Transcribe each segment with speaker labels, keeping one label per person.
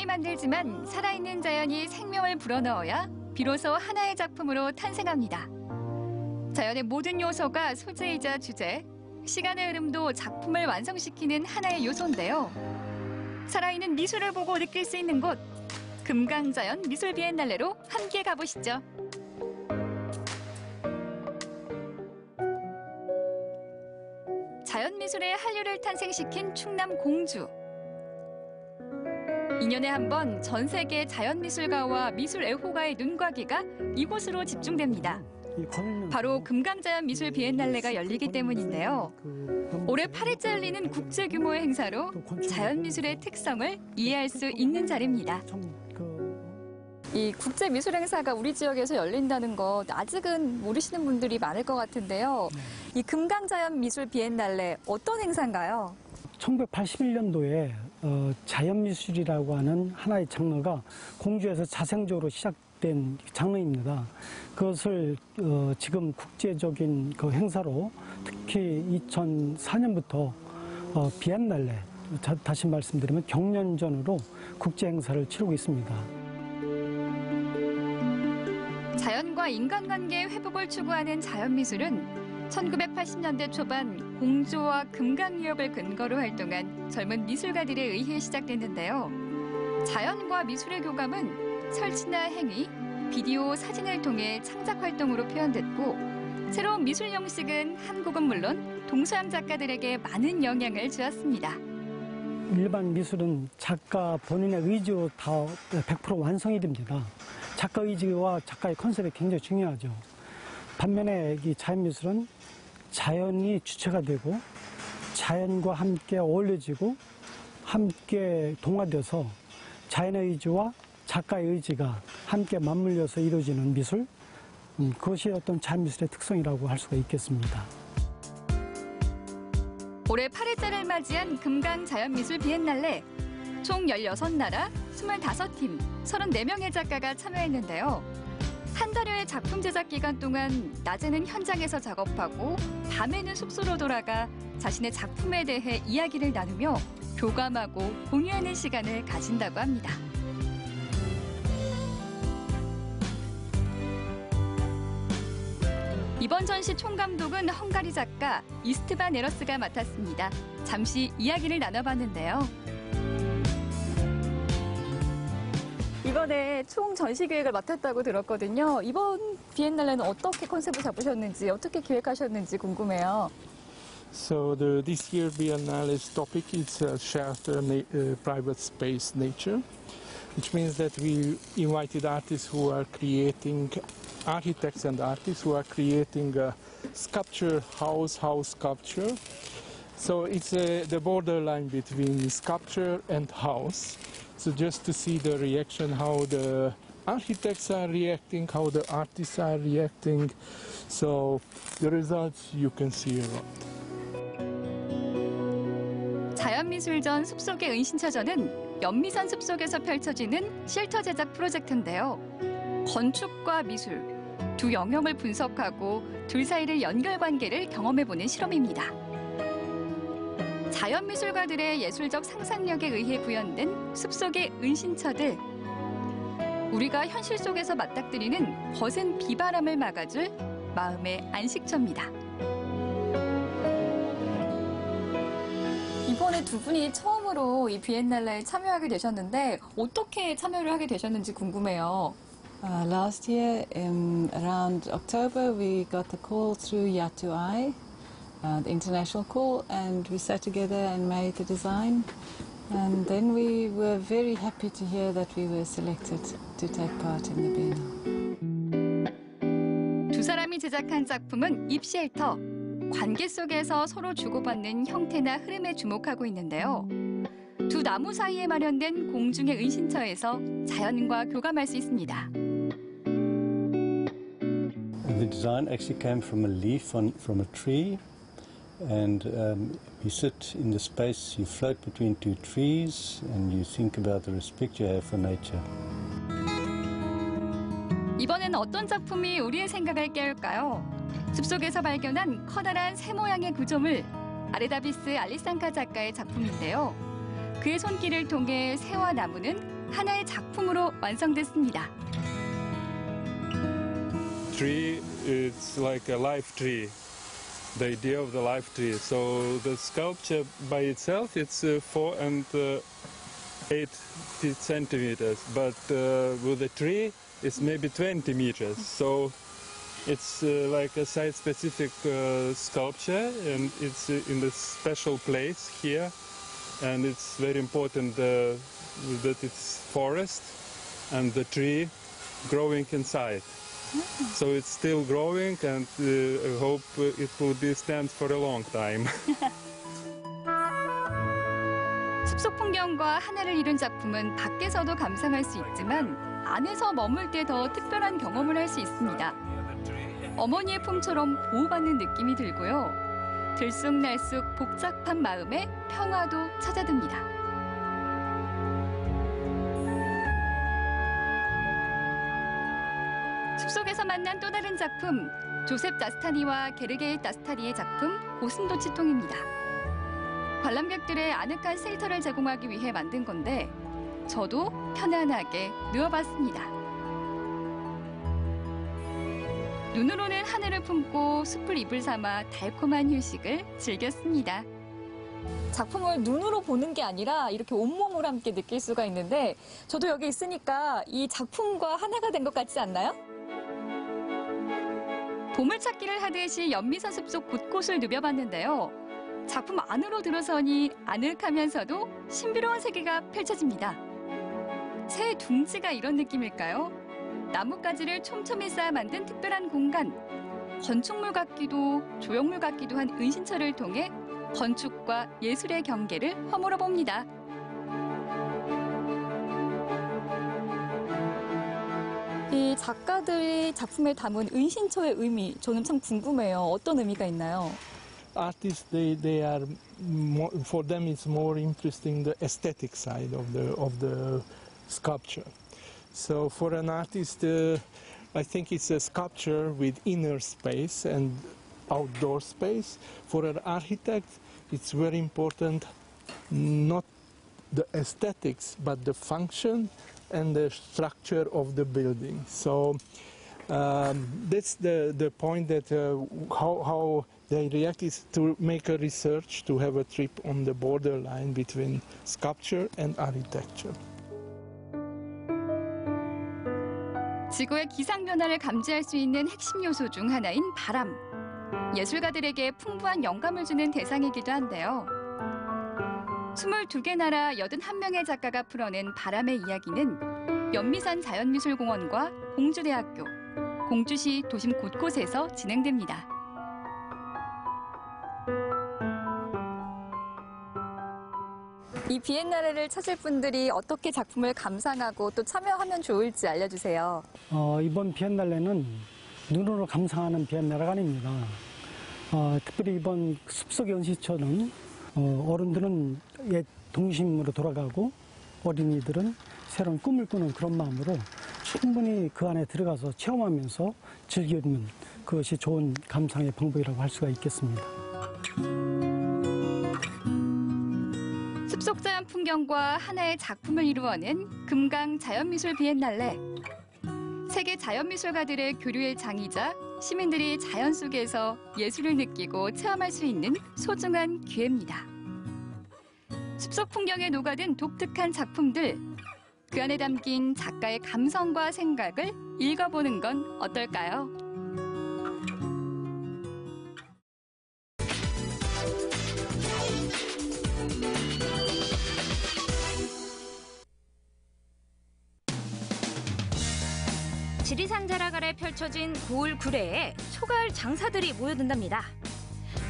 Speaker 1: 만들지만 살아있는 자연이 생명을 불어넣어야 비로소 하나의 작품으로 탄생합니다. 자연의 모든 요소가 소재이자 주제, 시간의 흐름도 작품을 완성시키는 하나의 요소인데요. 살아있는 미술을 보고 느낄 수 있는 곳, 금강자연 미술 비엔날레로 함께 가보시죠. 자연미술의 한류를 탄생시킨 충남 공주. 2년에 한 번 전 세계 자연미술가와 미술 애호가의 눈과 귀가 이곳으로 집중됩니다. 바로 금강자연 미술 비엔날레가 열리기 때문인데요. 올해 8회째 열리는 국제 규모의 행사로 자연미술의 특성을 이해할 수 있는 자리입니다. 이 국제 미술 행사가 우리 지역에서 열린다는 것 아직은 모르시는 분들이 많을 것 같은데요. 이 금강자연 미술 비엔날레 어떤 행사인가요?
Speaker 2: 1981년도에 자연미술이라고 하는 하나의 장르가 공주에서 자생적으로 시작된 장르입니다. 그것을 지금 국제적인 그 행사로 특히 2004년부터 비엔날레, 다시 말씀드리면 경연전으로 국제 행사를 치르고 있습니다.
Speaker 1: 자연과 인간관계의 회복을 추구하는 자연미술은 1980년대 초반 공주와 금강유역을 근거로 활동한 젊은 미술가들에 의해 시작됐는데요. 자연과 미술의 교감은 설치나 행위, 비디오, 사진을 통해 창작 활동으로 표현됐고, 새로운 미술 형식은 한국은 물론 동서양 작가들에게 많은 영향을 주었습니다.
Speaker 2: 일반 미술은 작가 본인의 의지로 다 100% 완성이 됩니다. 작가 의지와 작가의 컨셉이 굉장히 중요하죠. 반면에 이 자연미술은 자연이 주체가 되고 자연과 함께 어울려지고 함께 동화돼서 자연의 의지와 작가의 의지가 함께 맞물려서 이루어지는 미술, 그것이 어떤 자연미술의 특성이라고 할 수가 있겠습니다.
Speaker 1: 올해 8회째를 맞이한 금강자연미술 비엔날레. 총 16나라, 25팀, 34명의 작가가 참여했는데요. 한 달여의 작품 제작 기간 동안 낮에는 현장에서 작업하고 밤에는 숙소로 돌아가 자신의 작품에 대해 이야기를 나누며 교감하고 공유하는 시간을 가진다고 합니다. 이번 전시 총감독은 헝가리 작가 이스트반 에러스가 맡았습니다. 잠시 이야기를 나눠봤는데요. 이번에 총 전시 기획을 맡았다고 들었거든요. 이번 비엔날레는 어떻게 컨셉을 잡으셨는지, 어떻게 기획하셨는지 궁금해요.
Speaker 3: So this year Biennale's topic is shelter, private space, nature, which means that we invited artists who are creating, architects and artists who are creating a sculpture, house sculpture. So it's the borderline between sculpture and house. So just to see the reaction, how the architects are reacting, how the artists are reacting. So the results you can see a lot.
Speaker 1: 자연미술전 숲속의 은신처전은 연미산 숲속에서 펼쳐지는 쉘터 제작 프로젝트인데요. 건축과 미술, 두 영역을 분석하고 둘 사이를 연결관계를 경험해보는 실험입니다. 자연미술가들의 예술적 상상력에 의해 구현된 숲속의 은신처들. 우리가 현실 속에서 맞닥뜨리는 거센 비바람을 막아줄 마음의 안식처입니다. 이번에 두 분이 처음으로 이 비엔날레에 참여하게 되셨는데 어떻게 참여를 하게 되셨는지 궁금해요.
Speaker 4: Last year, around October, we got the call through Yatuai, the international call, and we sat together and made the design. And then we were very happy to hear that we were selected to take part in the Biennale.
Speaker 1: 두 사람이 제작한 작품은 잎쉘터. 관계 속에서 서로 주고받는 형태나 흐름에 주목하고 있는데요. 두 나무 사이에 마련된 공중의 은신처에서 자연과 교감할 수 있습니다.
Speaker 5: The design actually came from a leaf from a tree, and you sit in the space, you float between two trees, and you think about the respect you have for nature.
Speaker 1: 이번엔 어떤 작품이 우리의 생각을 깨울까요? 숲속에서 발견한 커다란 새 모양의 구조물, 아레다비스 알리상카 작가의 작품인데요. 그의 손길을 통해 새와 나무는 하나의 작품으로 완성됐습니다.
Speaker 3: Tree, it's like a live tree. The idea of the live tree. So the sculpture by itself, it's 4 and 8 centimeters, but with the tree, it's maybe 20 meters. So it's like a site-specific sculpture, and it's in a special place here. And it's very important that it's forest and the tree growing inside. So it's still growing, and I hope it will be stand for a long time.
Speaker 1: 숲속 풍경과 하나를 이룬 작품은 밖에서도 감상할 수 있지만 안에서 머물 때 더 특별한 경험을 할 수 있습니다. 어머니의 품처럼 보호받는 느낌이 들고요. 들쑥날쑥 복잡한 마음에 평화도 찾아듭니다. 숲속에서 만난 또 다른 작품, 조셉 다스타니와 게르게이 다스타니의 작품 고슴도치통입니다. 관람객들의 아늑한 쉘터를 제공하기 위해 만든 건데 저도 편안하게 누워봤습니다. 눈으로는 하늘을 품고 숲을 이불 삼아 달콤한 휴식을 즐겼습니다.
Speaker 6: 작품을 눈으로 보는 게 아니라 이렇게 온몸으로 함께 느낄 수가 있는데 저도 여기 있으니까 이 작품과 하나가 된 것 같지 않나요?
Speaker 1: 보물찾기를 하듯이 연미산 숲속 곳곳을 누벼봤는데요. 작품 안으로 들어서니 아늑하면서도 신비로운 세계가 펼쳐집니다. 새 둥지가 이런 느낌일까요? 나뭇가지를 촘촘히 쌓아 만든 특별한 공간. 건축물 같기도 조형물 같기도 한 은신처를 통해 건축과 예술의 경계를 허물어 봅니다.
Speaker 6: 이 작가들이 작품에 담은 은신처의 의미, 저는 참 궁금해요. 어떤 의미가 있나요?
Speaker 3: Artists, they are more, for them it's more interesting the aesthetic side of the sculpture. So for an artist, I think it's a sculpture with inner space and outdoor space. For an architect, it's very important not the aesthetics but the function and the structure of the building. So that's the point that how they react is to make a research, to have a trip on the borderline between sculpture and architecture.
Speaker 1: 지구의 기상 변화를 감지할 수 있는 핵심 요소 중 하나인 바람. 예술가들에게 풍부한 영감을 주는 대상이기도 한데요. 22개 나라 81명의 작가가 풀어낸 바람의 이야기는 연미산 자연미술공원과 공주대학교, 공주시 도심 곳곳에서 진행됩니다.
Speaker 6: 이 비엔날레를 찾을 분들이 어떻게 작품을 감상하고 또 참여하면 좋을지 알려주세요.
Speaker 2: 이번 비엔날레는 눈으로 감상하는 비엔날레가 아닙니다. 특별히 이번 숲속의 은신처는 어른들은 옛 동심으로 돌아가고 어린이들은 새로운 꿈을 꾸는 그런 마음으로 충분히 그 안에 들어가서 체험하면서 즐기는 그것이 좋은 감상의 방법이라고 할 수가 있겠습니다.
Speaker 1: 숲속 자연 풍경과 하나의 작품을 이루어낸 금강 자연미술 비엔날레. 세계 자연미술가들의 교류의 장이자 시민들이 자연 속에서 예술을 느끼고 체험할 수 있는 소중한 기회입니다. 숲속 풍경에 녹아든 독특한 작품들, 그 안에 담긴 작가의 감성과 생각을 읽어보는 건 어떨까요?
Speaker 7: 지리산 자락 아래 펼쳐진 고을 구례에 소가을 장사들이 모여든답니다.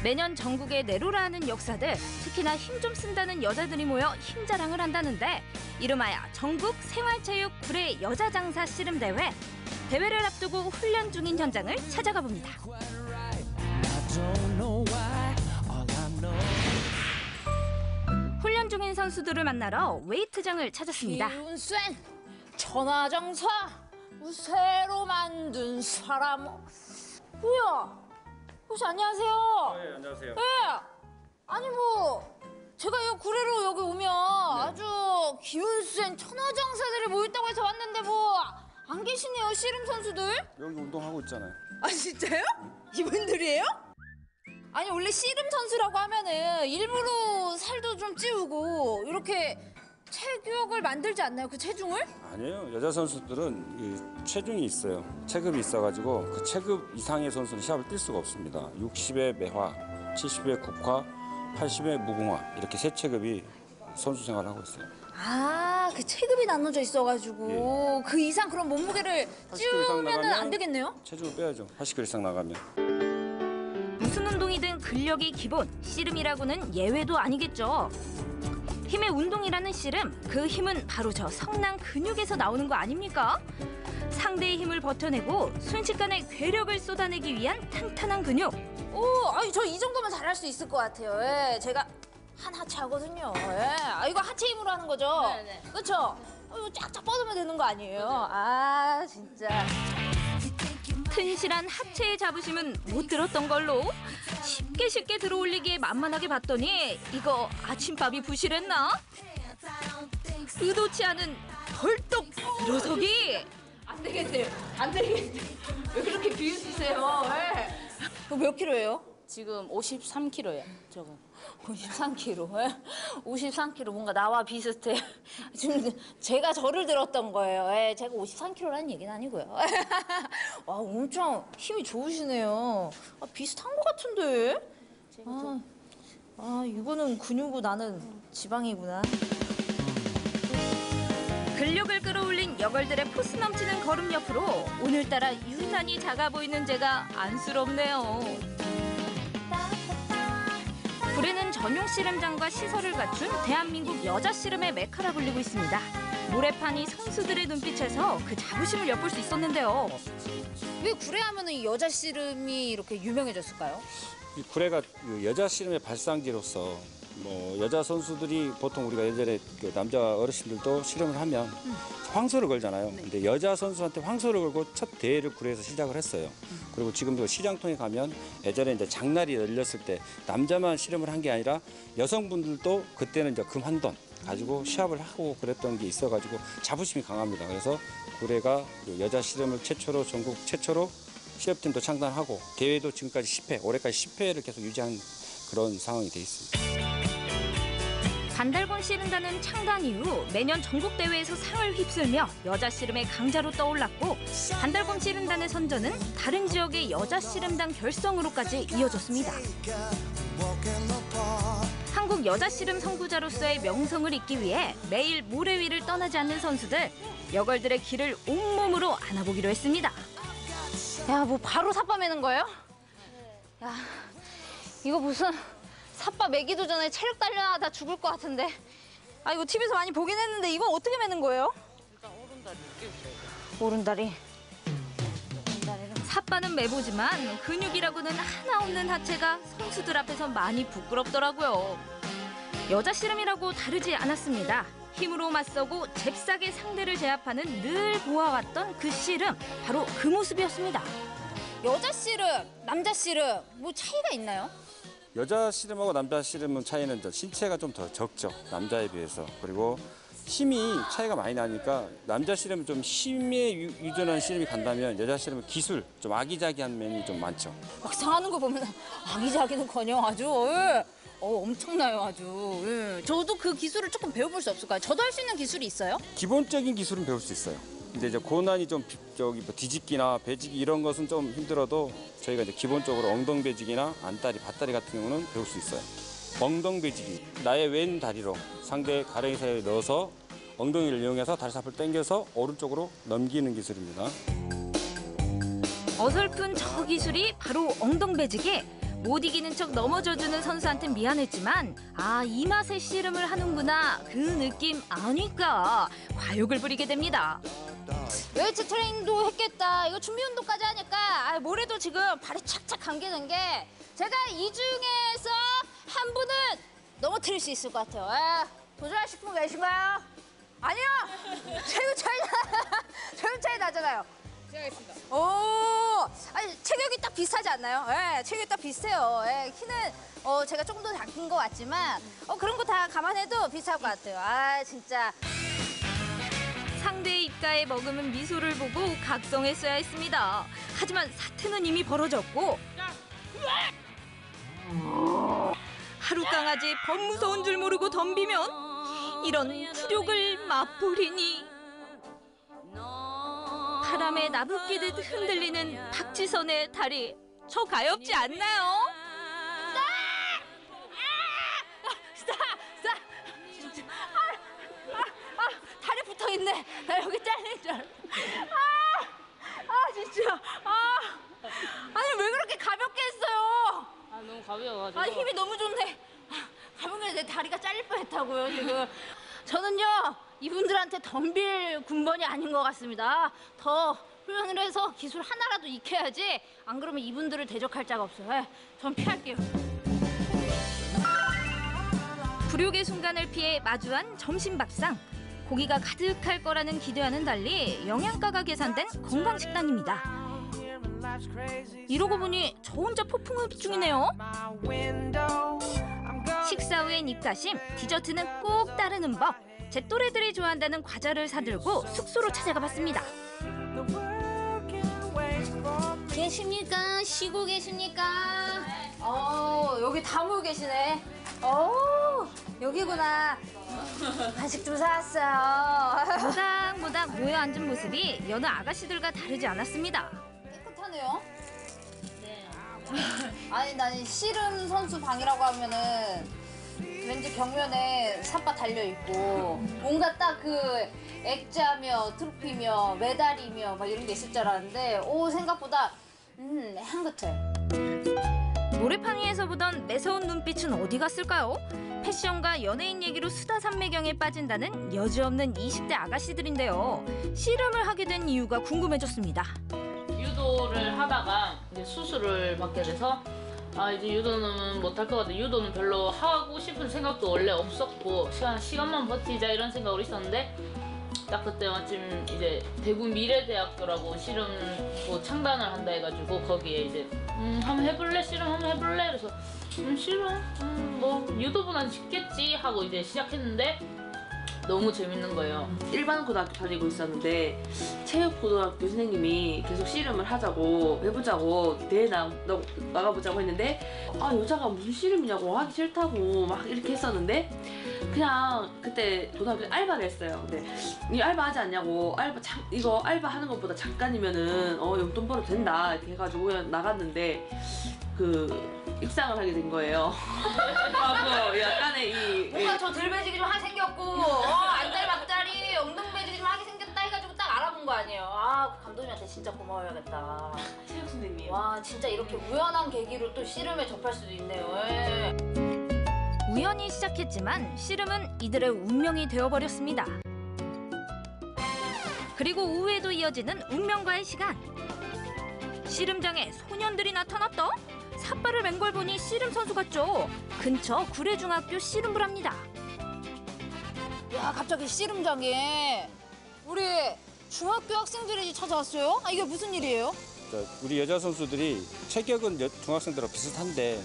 Speaker 7: 매년 전국에 내로라 하는 역사들, 특히나 힘 좀 쓴다는 여자들이 모여 힘자랑을 한다는데 이름하여 전국 생활체육 구례 여자장사 씨름대회. 대회를 앞두고 훈련 중인 현장을 찾아가 봅니다. 훈련 중인 선수들을 만나러 웨이트장을 찾았습니다.
Speaker 8: 기운센 천하장사 새로 만든 사람. 뭐야? 혹시 안녕하세요?
Speaker 9: 네, 안녕하세요.
Speaker 8: 네. 아니 뭐 제가 이 구례로 여기 오면 아주 김은수엔 천하장사들이 모였다고 해서 왔는데 뭐 안 계시네요, 씨름 선수들?
Speaker 9: 여기 운동하고 있잖아요.
Speaker 8: 아 진짜요? 이분들이에요? 아니 원래 씨름 선수라고 하면은 일부러 살도 좀 찌우고 이렇게 체격을 만들지 않나요? 그 체중을?
Speaker 9: 아니에요. 여자 선수들은 이 체중이 있어요. 체급이 있어가지고 그 체급 이상의 선수는 시합을 뛸 수가 없습니다. 60의 매화, 70의 국화, 80의 무궁화 이렇게 세 체급이 선수 생활을 하고 있어요.
Speaker 8: 아, 그 체급이 나눠져 있어가지고 그 이상 그런 몸무게를
Speaker 9: 80kg 이상
Speaker 8: 찌우면은
Speaker 9: 나가면
Speaker 8: 안 되겠네요?
Speaker 9: 체중을 빼야죠. 80kg 이상 나가면.
Speaker 7: 무슨 운동이든 근력이 기본, 씨름이라고는 예외도 아니겠죠. 힘의 운동이라는 씨름, 그 힘은 바로 저 성난 근육에서 나오는 거 아닙니까? 상대의 힘을 버텨내고 순식간에 괴력을 쏟아내기 위한 탄탄한 근육.
Speaker 8: 오, 아니 저 이 정도면 잘할 수 있을 것 같아요. 예, 제가 한 하체 하거든요. 예. 아, 이거 하체 힘으로 하는 거죠? 네네. 그렇죠? 이거 쫙쫙 뻗으면 되는 거 아니에요? 아, 진짜.
Speaker 7: 튼실한 하체의 자부심은 못 들었던 걸로 쉽게 들어올리기에 만만하게 봤더니 이거 아침밥이 부실했나? 의도치 않은 벌떡 일어서기.
Speaker 8: 안 되겠네요. 안 되겠네요. 왜 그렇게 비웃으세요? 예. 그거 몇 킬로예요?
Speaker 10: 지금 53kg예요, 저거.
Speaker 8: 53kg. 53kg 뭔가 나와 비슷해. 지금 제가 저를 들었던 거예요. 예, 제가 53kg라는 얘기는 아니고요. 와, 엄청 힘이 좋으시네요. 아, 비슷한 것 같은데. 이거는 근육이고 나는 지방이구나.
Speaker 7: 근력을 끌어올린 여걸들의 포스 넘치는 걸음 옆으로 오늘따라 유난히 작아 보이는 제가 안쓰럽네요. 불에는 전용 씨름장과 시설을 갖춘 대한민국 여자 씨름의 메카라 불리고 있습니다. 모래판이 선수들의 눈빛에서 그 자부심을 엿볼 수 있었는데요.
Speaker 8: 왜 구례하면 이 여자 씨름이 이렇게 유명해졌을까요?
Speaker 9: 이 구례가 그 여자 씨름의 발상지로서 뭐 여자 선수들이 보통 우리가 예전에 그 남자 어르신들도 씨름을 하면 황소를 걸잖아요. 근데 여자 선수한테 황소를 걸고 첫 대회를 구례에서 시작을 했어요. 그리고 지금도 시장통에 가면 예전에 이제 장날이 열렸을 때 남자만 씨름을 한 게 아니라 여성분들도 그때는 이제 금 한 돈 가지고 시합을 하고 그랬던 게 있어가지고 자부심이 강합니다. 그래서 구례가 그 여자 씨름을 최초로 전국 최초로 시합팀도 창단하고 대회도 지금까지 10회, 올해까지 10회를 계속 유지한 그런 상황이 돼 있습니다.
Speaker 7: 반달곤 씨름단은 창단 이후 매년 전국대회에서 상을 휩쓸며 여자 씨름의 강자로 떠올랐고 반달곤 씨름단의 선전은 다른 지역의 여자 씨름단 결성으로까지 이어졌습니다. 한국 여자 씨름 선구자로서의 명성을 잇기 위해 매일 모래 위를 떠나지 않는 선수들, 여걸들의 길을 온몸으로 안아보기로 했습니다.
Speaker 8: 야, 뭐 바로 삿바 매는 거예요? 야, 이거 무슨 삿바 매기도 전에 체력 단련하다 죽을 것 같은데. 아, 이거 TV에서 많이 보긴 했는데 이건 어떻게 매는 거예요?
Speaker 10: 일단 오른다리 끼우셔야 돼요.
Speaker 8: 오른다리.
Speaker 7: 삿바는 매보지만 근육이라고는 하나 없는 하체가 선수들 앞에서 많이 부끄럽더라고요. 여자 씨름이라고 다르지 않았습니다. 힘으로 맞서고 잽싸게 상대를 제압하는 늘 보아왔던 그 씨름, 바로 그 모습이었습니다.
Speaker 8: 여자 씨름, 남자 씨름 뭐 차이가 있나요?
Speaker 9: 여자 씨름하고 남자 씨름은 차이는 신체가 좀 더 적죠. 남자에 비해서. 그리고 힘이 차이가 많이 나니까 남자 씨름은 좀 힘에 유전한 씨름이 간다면 여자 씨름은 기술, 좀 아기자기한 면이 좀 많죠.
Speaker 8: 막상 하는 거 보면 아기자기는커녕 아주 엄청나요 아주. 예. 저도 그 기술을 조금 배워볼 수 없을까요? 저도 할 수 있는 기술이 있어요?
Speaker 9: 기본적인 기술은 배울 수 있어요. 근데 이제 고난이 좀 뭐 뒤집기나 배지기 이런 것은 좀 힘들어도 저희가 이제 기본적으로 엉덩 배지기나 안다리, 밭다리 같은 경우는 배울 수 있어요. 엉덩 배지기, 나의 왼 다리로 상대의 가랭이 사이에 넣어서 엉덩이를 이용해서 다리사프를 당겨서 오른쪽으로 넘기는 기술입니다.
Speaker 7: 어설픈 저 기술이 바로 엉덩 배지기. 못 이기는 척 넘어져주는 선수한텐 미안했지만 이 맛에 씨름을 하는구나, 그 느낌 아니까 과욕을 부리게 됩니다.
Speaker 8: 웨이트 트레이닝도 했겠다. 이거 준비 운동까지 하니까 모레도 지금 발이 착착 감기는 게, 제가 이 중에서 한 분은 넘어뜨릴 수 있을 것 같아요. 도전하실 분 계신가요? 아니요. 체육 차이 나잖아요. 오, 아니 체격이 딱 비슷하지 않나요? 예, 체격이 딱 비슷해요. 예, 키는 제가 조금 더 작은 것 같지만 그런 거 다 감안해도 비슷할 것 같아요. 아, 진짜.
Speaker 7: 상대의 입가에 머금은 미소를 보고 각성했어야 했습니다. 하지만 사태는 이미 벌어졌고 하루 강아지 범 무서운 줄 모르고 덤비면 이런 굴욕을 맛보리니 바람에 나부끼듯 흔들리는 박지선의 다리 저 가엾지 않나요?
Speaker 8: 다리 붙어있네. 나 여기 잘린 줄 알아. 진짜. 아니 왜 그렇게 가볍게 했어요?
Speaker 10: 너무 가벼워가지고.
Speaker 8: 힘이 너무 좋네. 가볍게 내 다리가 잘릴 뻔했다고요 지금. 저는요 이분들한테 덤빌 군번이 아닌 것 같습니다. 더 훈련을 해서 기술 하나라도 익혀야지. 안 그러면 이분들을 대적할 자가 없어요. 전 피할게요.
Speaker 7: 굴욕의 순간을 피해 마주한 점심밥상. 고기가 가득할 거라는 기대와는 달리 영양가가 계산된 건강식단입니다. 이러고 보니 저 혼자 폭풍흡입 중이네요. 식사 후엔 입가심, 디저트는 꼭 따르는 법. 제 또래들이 좋아한다는 과자를 사들고 숙소로 찾아가 봤습니다.
Speaker 8: 계십니까? 쉬고 계십니까? 여기 다 모여 계시네. 여기구나. 간식 좀 사왔어요.
Speaker 7: 모닥모닥 모여 앉은 모습이 여느 아가씨들과 다르지 않았습니다.
Speaker 8: 깨끗하네요. 네. 아니 나는 씨름 선수 방이라고 하면은 왠지 벽면에 삿바 달려 있고 뭔가 딱 그 액자며 트로피며 메달이며 막 이런 게 있을 줄 알았는데 생각보다 향긋해.
Speaker 7: 노래판 위에서 보던 매서운 눈빛은 어디 갔을까요? 패션과 연예인 얘기로 수다 산매경에 빠진다는 여지없는 20대 아가씨들인데요. 씨름을 하게 된 이유가 궁금해졌습니다.
Speaker 10: 유도를 하다가 이제 수술을 받게 돼서 이제 유도는 못할 것 같아. 유도는 별로 하고 싶은 생각도 원래 없었고 시간만 버티자 이런 생각으로 있었는데 딱 그때 마침 이제 대구 미래대학교라고 씨름 창단을 한다 해가지고 거기에 이제 한번 해볼래? 씨름 한번 해볼래? 그래서 씨름? 뭐 유도보단 쉽겠지 하고 이제 시작했는데 너무 재밌는 거예요.
Speaker 11: 일반 고등학교 다니고 있었는데 체육고등학교 선생님이 계속 씨름을 하자고 해보자고 대회 나가보자고 했는데 여자가 무슨 씨름이냐고 하기 싫다고 막 이렇게 했었는데 그냥 그때 고등학교 알바를 했어요. 근데 이 알바 하지 않냐고 이거 알바 하는 것보다 잠깐이면은 용돈 벌어도 된다 이렇게 해가지고 그냥 나갔는데 입상을 하게 된 거예요. 하고 약간의
Speaker 8: 뭔가 저 들배지기 좀 하게 생겼고 안다리 막다리 엉덩배지기 좀 하게 생겼다 해가지고 딱 알아본 거 아니에요. 그 감독님한테 진짜 고마워야겠다.
Speaker 11: 체육 선생님.
Speaker 8: 와 진짜 이렇게 우연한 계기로 또 씨름에 접할 수도 있네요.
Speaker 7: 우연히 시작했지만 씨름은 이들의 운명이 되어버렸습니다. 그리고 오후에도 이어지는 운명과의 시간. 씨름장에 소년들이 나타났다? 삿발을 맨 걸 보니 씨름 선수 같죠? 근처 구례중학교 씨름부를 합니다.
Speaker 8: 야 갑자기 씨름장에 우리 중학교 학생들이 찾아왔어요? 이게 무슨 일이에요?
Speaker 9: 우리 여자 선수들이 체격은 중학생들하고 비슷한데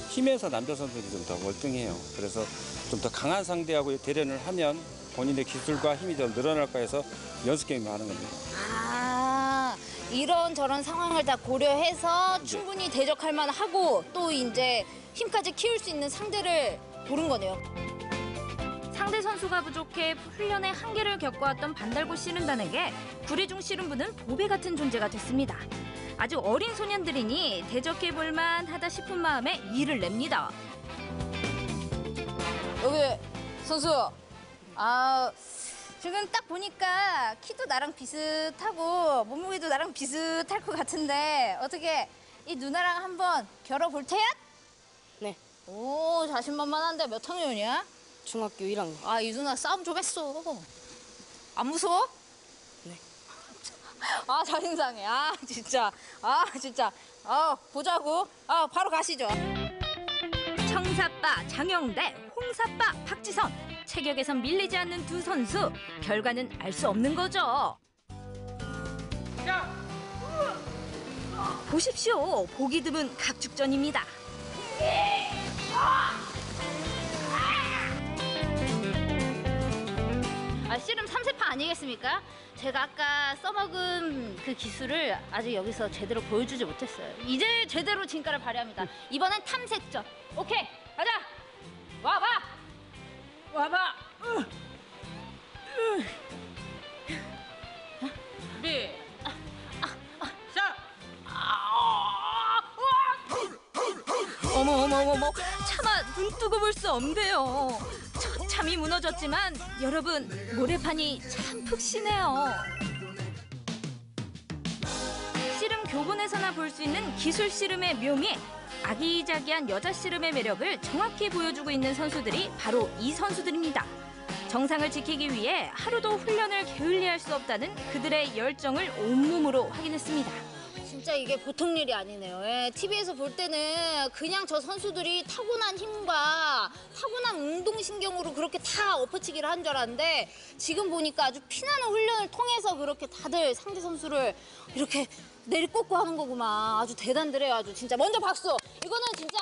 Speaker 9: 힘에서 남자 선수들이 좀 더 월등해요. 그래서 좀 더 강한 상대하고 대련을 하면 본인의 기술과 힘이 좀 늘어날까 해서 연습 게임을 하는 겁니다.
Speaker 8: 이런저런 상황을 다 고려해서 충분히 대적할 만하고 또 이제 힘까지 키울 수 있는 상대를 고른 거네요.
Speaker 7: 상대 선수가 부족해 훈련의 한계를 겪어왔던 반달고 씨름단에게 구례중 씨름부는 보배 같은 존재가 됐습니다. 아주 어린 소년들이니 대적해볼 만하다 싶은 마음에 일을 냅니다.
Speaker 8: 여기 선수, 지금 딱 보니까 키도 나랑 비슷하고 몸무게도 나랑 비슷할 것 같은데 어떻게 이 누나랑 한번 겨뤄볼 테야?
Speaker 10: 네.
Speaker 8: 오 자신만만한데 몇 학년이야?
Speaker 10: 중학교 1학년.
Speaker 8: 이 누나 싸움 좀 했어. 안 무서워?
Speaker 10: 네.
Speaker 8: 자신 상해. 진짜. 보자고. 바로 가시죠.
Speaker 7: 청사빠 장영대, 홍사빠 박지선. 체격에선 밀리지 않는 두 선수. 결과는 알 수 없는 거죠.
Speaker 3: 야!
Speaker 7: 보십시오. 보기 드문 각축전입니다.
Speaker 8: 씨름 3세파 아니겠습니까? 제가 아까 써먹은 그 기술을 아직 여기서 제대로 보여주지 못했어요. 이제 제대로 진가를 발휘합니다. 이번엔 탐색전. 오케이, 가자. 와봐. 와봐.
Speaker 10: 준비.
Speaker 7: 어머, 차마 눈 뜨고 볼 수 없네요. 처참히 무너졌지만 여러분, 모래판이 참 푹시네요. 씨름 교본에서나 볼 수 있는 기술 씨름의 묘미, 아기자기한 여자 씨름의 매력을 정확히 보여주고 있는 선수들이 바로 이 선수들입니다. 정상을 지키기 위해 하루도 훈련을 게을리할 수 없다는 그들의 열정을 온몸으로 확인했습니다.
Speaker 8: 진짜 이게 보통 일이 아니네요. 예, TV에서 볼 때는 그냥 저 선수들이 타고난 힘과 타고난 운동신경으로 그렇게 다 엎어치기를 한 줄 알았는데 지금 보니까 아주 피나는 훈련을 통해서 그렇게 다들 상대 선수를 이렇게 내리꽂고 하는 거구만. 아주 대단들해요. 아주 진짜. 먼저 박수. 이거는 진짜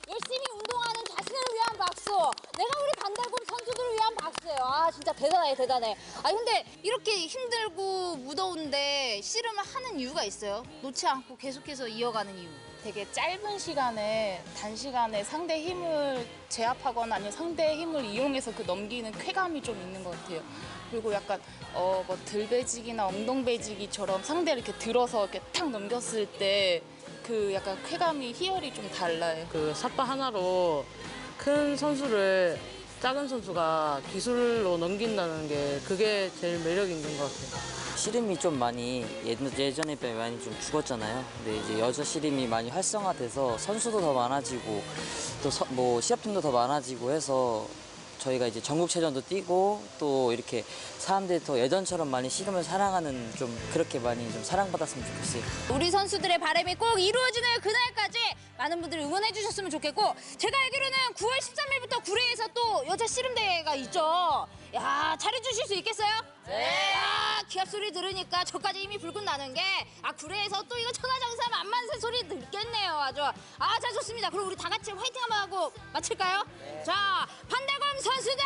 Speaker 8: 열심히 운동하는 자신을 위한 박수. 내가 우리 반달곰 선수들을 위한 박수예요. 아 진짜 대단해. 아니 근데 이렇게 힘들고 무더운데 씨름을 하는 이유가 있어요? 놓지 않고 계속해서 이어가는 이유.
Speaker 12: 되게 짧은 시간에 단시간에 상대 힘을 제압하거나 아니면 상대의 힘을 이용해서 그 넘기는 쾌감이 좀 있는 것 같아요. 그리고 약간 뭐 들배지기나 엉덩배지기처럼 상대를 이렇게 들어서 이렇게 탁 넘겼을 때 그 약간 쾌감이 희열이 좀 달라요.
Speaker 11: 그 삿바 하나로 큰 선수를 작은 선수가 기술로 넘긴다는 게 그게 제일 매력 있는 것 같아요.
Speaker 13: 씨름이 좀 많이 예전에 비해 많이 좀 죽었잖아요. 근데 이제 여자 씨름이 많이 활성화돼서 선수도 더 많아지고 또 뭐 시합팀도 더 많아지고 해서 저희가 이제 전국체전도 뛰고 또 이렇게 사람들이 더 예전처럼 많이 씨름을 사랑하는 좀 그렇게 많이 좀 사랑받았으면 좋겠어요.
Speaker 8: 우리 선수들의 바람이 꼭 이루어지는 그날까지 많은 분들이 응원해 주셨으면 좋겠고 제가 알기로는 9월 13일부터 구례에서 또 여자 씨름대회가 있죠. 야, 잘해주실 수 있겠어요? 네. 아, 기합 소리 들으니까 저까지 힘이 불끈 나는 게 구례에서 또 이거 천하장사 만만세 소리 듣겠네요. 아주. 자, 좋습니다. 그럼 우리 다 같이 화이팅 한번 하고 마칠까요? 네. 자, 반달곰 선수들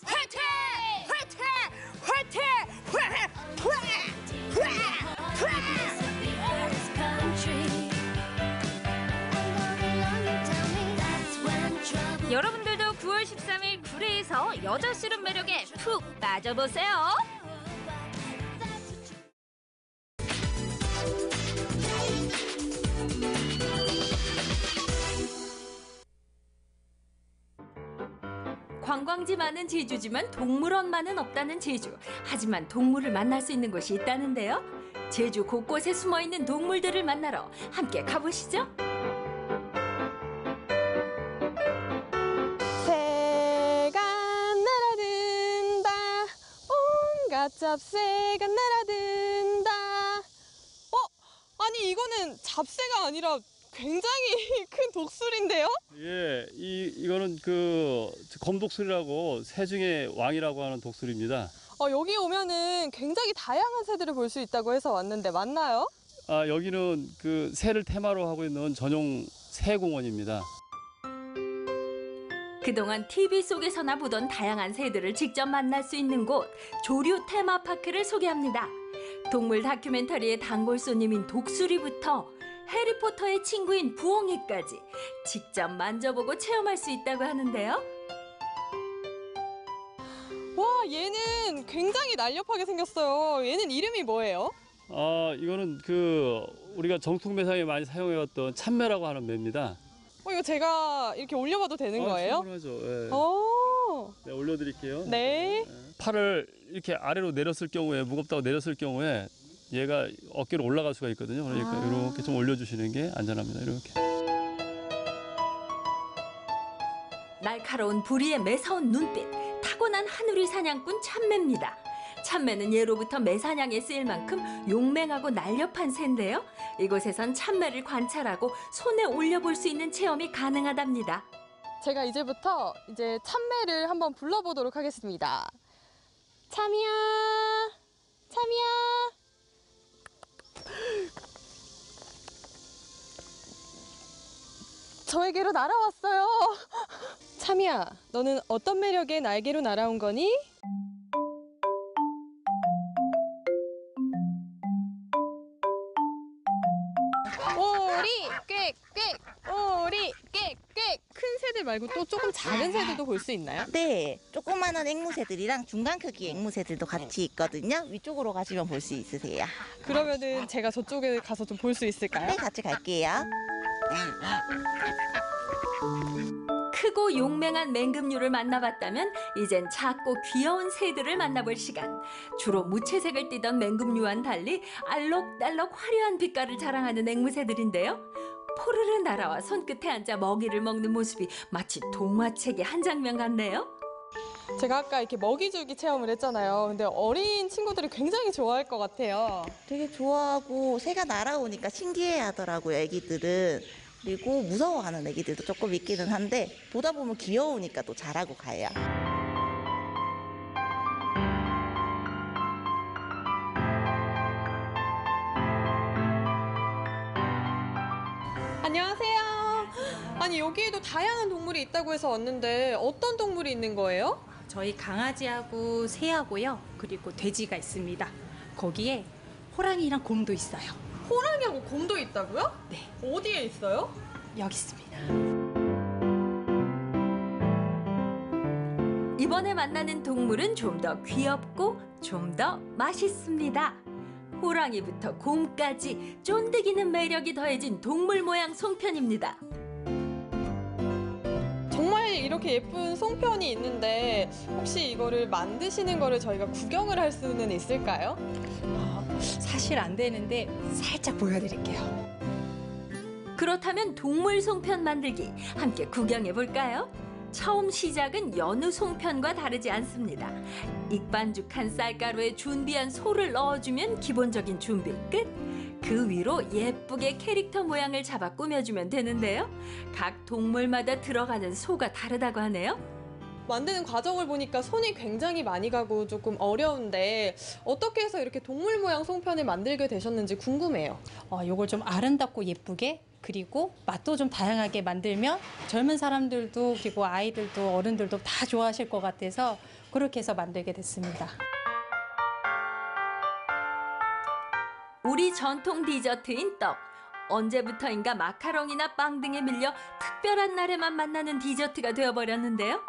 Speaker 8: 화이팅! 화이팅! 화이팅!
Speaker 7: 여러분들도 9월 13일 구례에서 여자 씨름 매력에 푹 빠져보세요. 관광지 많은 제주지만 동물원만은 없다는 제주. 하지만 동물을 만날 수 있는 곳이 있다는데요. 제주 곳곳에 숨어있는 동물들을 만나러 함께 가보시죠.
Speaker 14: 새가 날아든다. 온갖 잡새가 날아든다. 아니 이거는 잡새가 아니라 굉장히 큰 독수리인데요?
Speaker 15: 예, 이거는 그 검독수리라고 새 중에 왕이라고 하는 독수리입니다.
Speaker 14: 여기 오면은 굉장히 다양한 새들을 볼 수 있다고 해서 왔는데 맞나요?
Speaker 15: 여기는 그 새를 테마로 하고 있는 전용 새공원입니다.
Speaker 7: 그동안 TV 속에서나 보던 다양한 새들을 직접 만날 수 있는 곳 조류 테마파크를 소개합니다. 동물 다큐멘터리의 단골 손님인 독수리부터 해리포터의 친구인 부엉이까지 직접 만져보고 체험할 수 있다고 하는데요.
Speaker 14: 와, 얘는 굉장히 날렵하게 생겼어요. 얘는 이름이 뭐예요?
Speaker 15: 이거는 그 우리가 정통매상에 많이 사용해왔던 참매라고 하는 매입니다.
Speaker 14: 이거 제가 이렇게 올려봐도 되는 거예요?
Speaker 15: 충분하죠. 예.
Speaker 14: 네,
Speaker 15: 올려드릴게요.
Speaker 14: 네.
Speaker 15: 팔을 이렇게 아래로 내렸을 경우에 무겁다고 내렸을 경우에 얘가 어깨로 올라갈 수가 있거든요. 그러니까 이렇게 좀 올려주시는 게 안전합니다. 이렇게.
Speaker 7: 날카로운 부리의 매서운 눈빛, 타고난 하누리 사냥꾼 참매입니다. 참매는 예로부터 매사냥에 쓰일 만큼 용맹하고 날렵한 새인데요. 이곳에선 참매를 관찰하고 손에 올려볼 수 있는 체험이 가능하답니다.
Speaker 14: 제가 이제부터 참매를 한번 불러보도록 하겠습니다. 참이야, 참이야. 저에게로 날아왔어요. 참이야, 너는 어떤 매력의 날개로 날아온 거니? 오리 꽥꽥, 오리 꽥꽥. 큰 새들 말고 또 조금 작은 새들도 볼 수 있나요?
Speaker 16: 네, 조그마한 앵무새들이랑 중간 크기 앵무새들도 같이 있거든요. 위쪽으로 가시면 볼 수 있으세요.
Speaker 14: 그러면은 제가 저쪽에 가서 좀 볼 수 있을까요?
Speaker 16: 네, 같이 갈게요.
Speaker 1: 크고 용맹한 맹금류를 만나봤다면 이젠 작고 귀여운 새들을 만나볼 시간. 주로 무채색을 띠던 맹금류와는 달리 알록달록 화려한 빛깔을 자랑하는 앵무새들인데요. 포르르 날아와 손끝에 앉아 먹이를 먹는 모습이 마치 동화책의 한 장면 같네요.
Speaker 14: 제가 아까 이렇게 먹이 주기 체험을 했잖아요. 근데 어린 친구들이 굉장히 좋아할 것 같아요.
Speaker 16: 되게 좋아하고 새가 날아오니까 신기해 하더라고요, 애기들은. 그리고 무서워하는 애기들도 조금 있기는 한데 보다 보면 귀여우니까 또 잘하고 가요.
Speaker 14: 안녕하세요. 아니 여기에도 다양한 동물이 있다고 해서 왔는데 어떤 동물이 있는 거예요?
Speaker 17: 저희 강아지하고 새하고요. 그리고 돼지가 있습니다. 거기에 호랑이랑 곰도 있어요.
Speaker 14: 호랑이하고 곰도 있다고요?
Speaker 17: 네.
Speaker 14: 어디에 있어요?
Speaker 17: 여기 있습니다.
Speaker 1: 이번에 만나는 동물은 좀 더 귀엽고 좀 더 맛있습니다. 호랑이부터 곰까지 쫀득이는 매력이 더해진 동물 모양 송편입니다.
Speaker 14: 정말 이렇게 예쁜 송편이 있는데 혹시 이거를 만드시는 거를 저희가 구경을 할 수는 있을까요?
Speaker 17: 사실 안 되는데 살짝 보여드릴게요.
Speaker 1: 그렇다면 동물 송편 만들기 함께 구경해 볼까요? 처음 시작은 여느 송편과 다르지 않습니다. 익반죽한 쌀가루에 준비한 소를 넣어주면 기본적인 준비 끝. 그 위로 예쁘게 캐릭터 모양을 잡아 꾸며주면 되는데요. 각 동물마다 들어가는 소가 다르다고 하네요.
Speaker 14: 만드는 과정을 보니까 손이 굉장히 많이 가고 조금 어려운데 어떻게 해서 이렇게 동물 모양 송편을 만들게 되셨는지 궁금해요.
Speaker 17: 이걸 좀 아름답고 예쁘게 그리고 맛도 좀 다양하게 만들면 젊은 사람들도 그리고 아이들도 어른들도 다 좋아하실 것 같아서 그렇게 해서 만들게 됐습니다.
Speaker 1: 우리 전통 디저트인 떡. 언제부터인가 마카롱이나 빵 등에 밀려 특별한 날에만 만나는 디저트가 되어버렸는데요.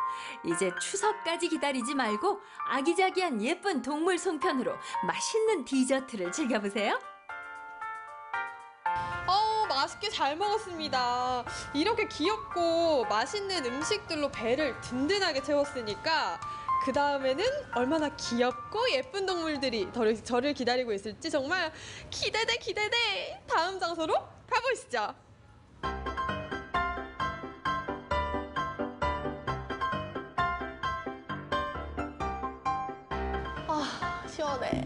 Speaker 1: 이제 추석까지 기다리지 말고 아기자기한 예쁜 동물 송편으로 맛있는 디저트를 즐겨보세요.
Speaker 14: 맛있게 잘 먹었습니다. 이렇게 귀엽고 맛있는 음식들로 배를 든든하게 채웠으니까 그 다음에는 얼마나 귀엽고 예쁜 동물들이 저를 기다리고 있을지 정말 기대돼. 다음 장소로 가보시죠. 시원해.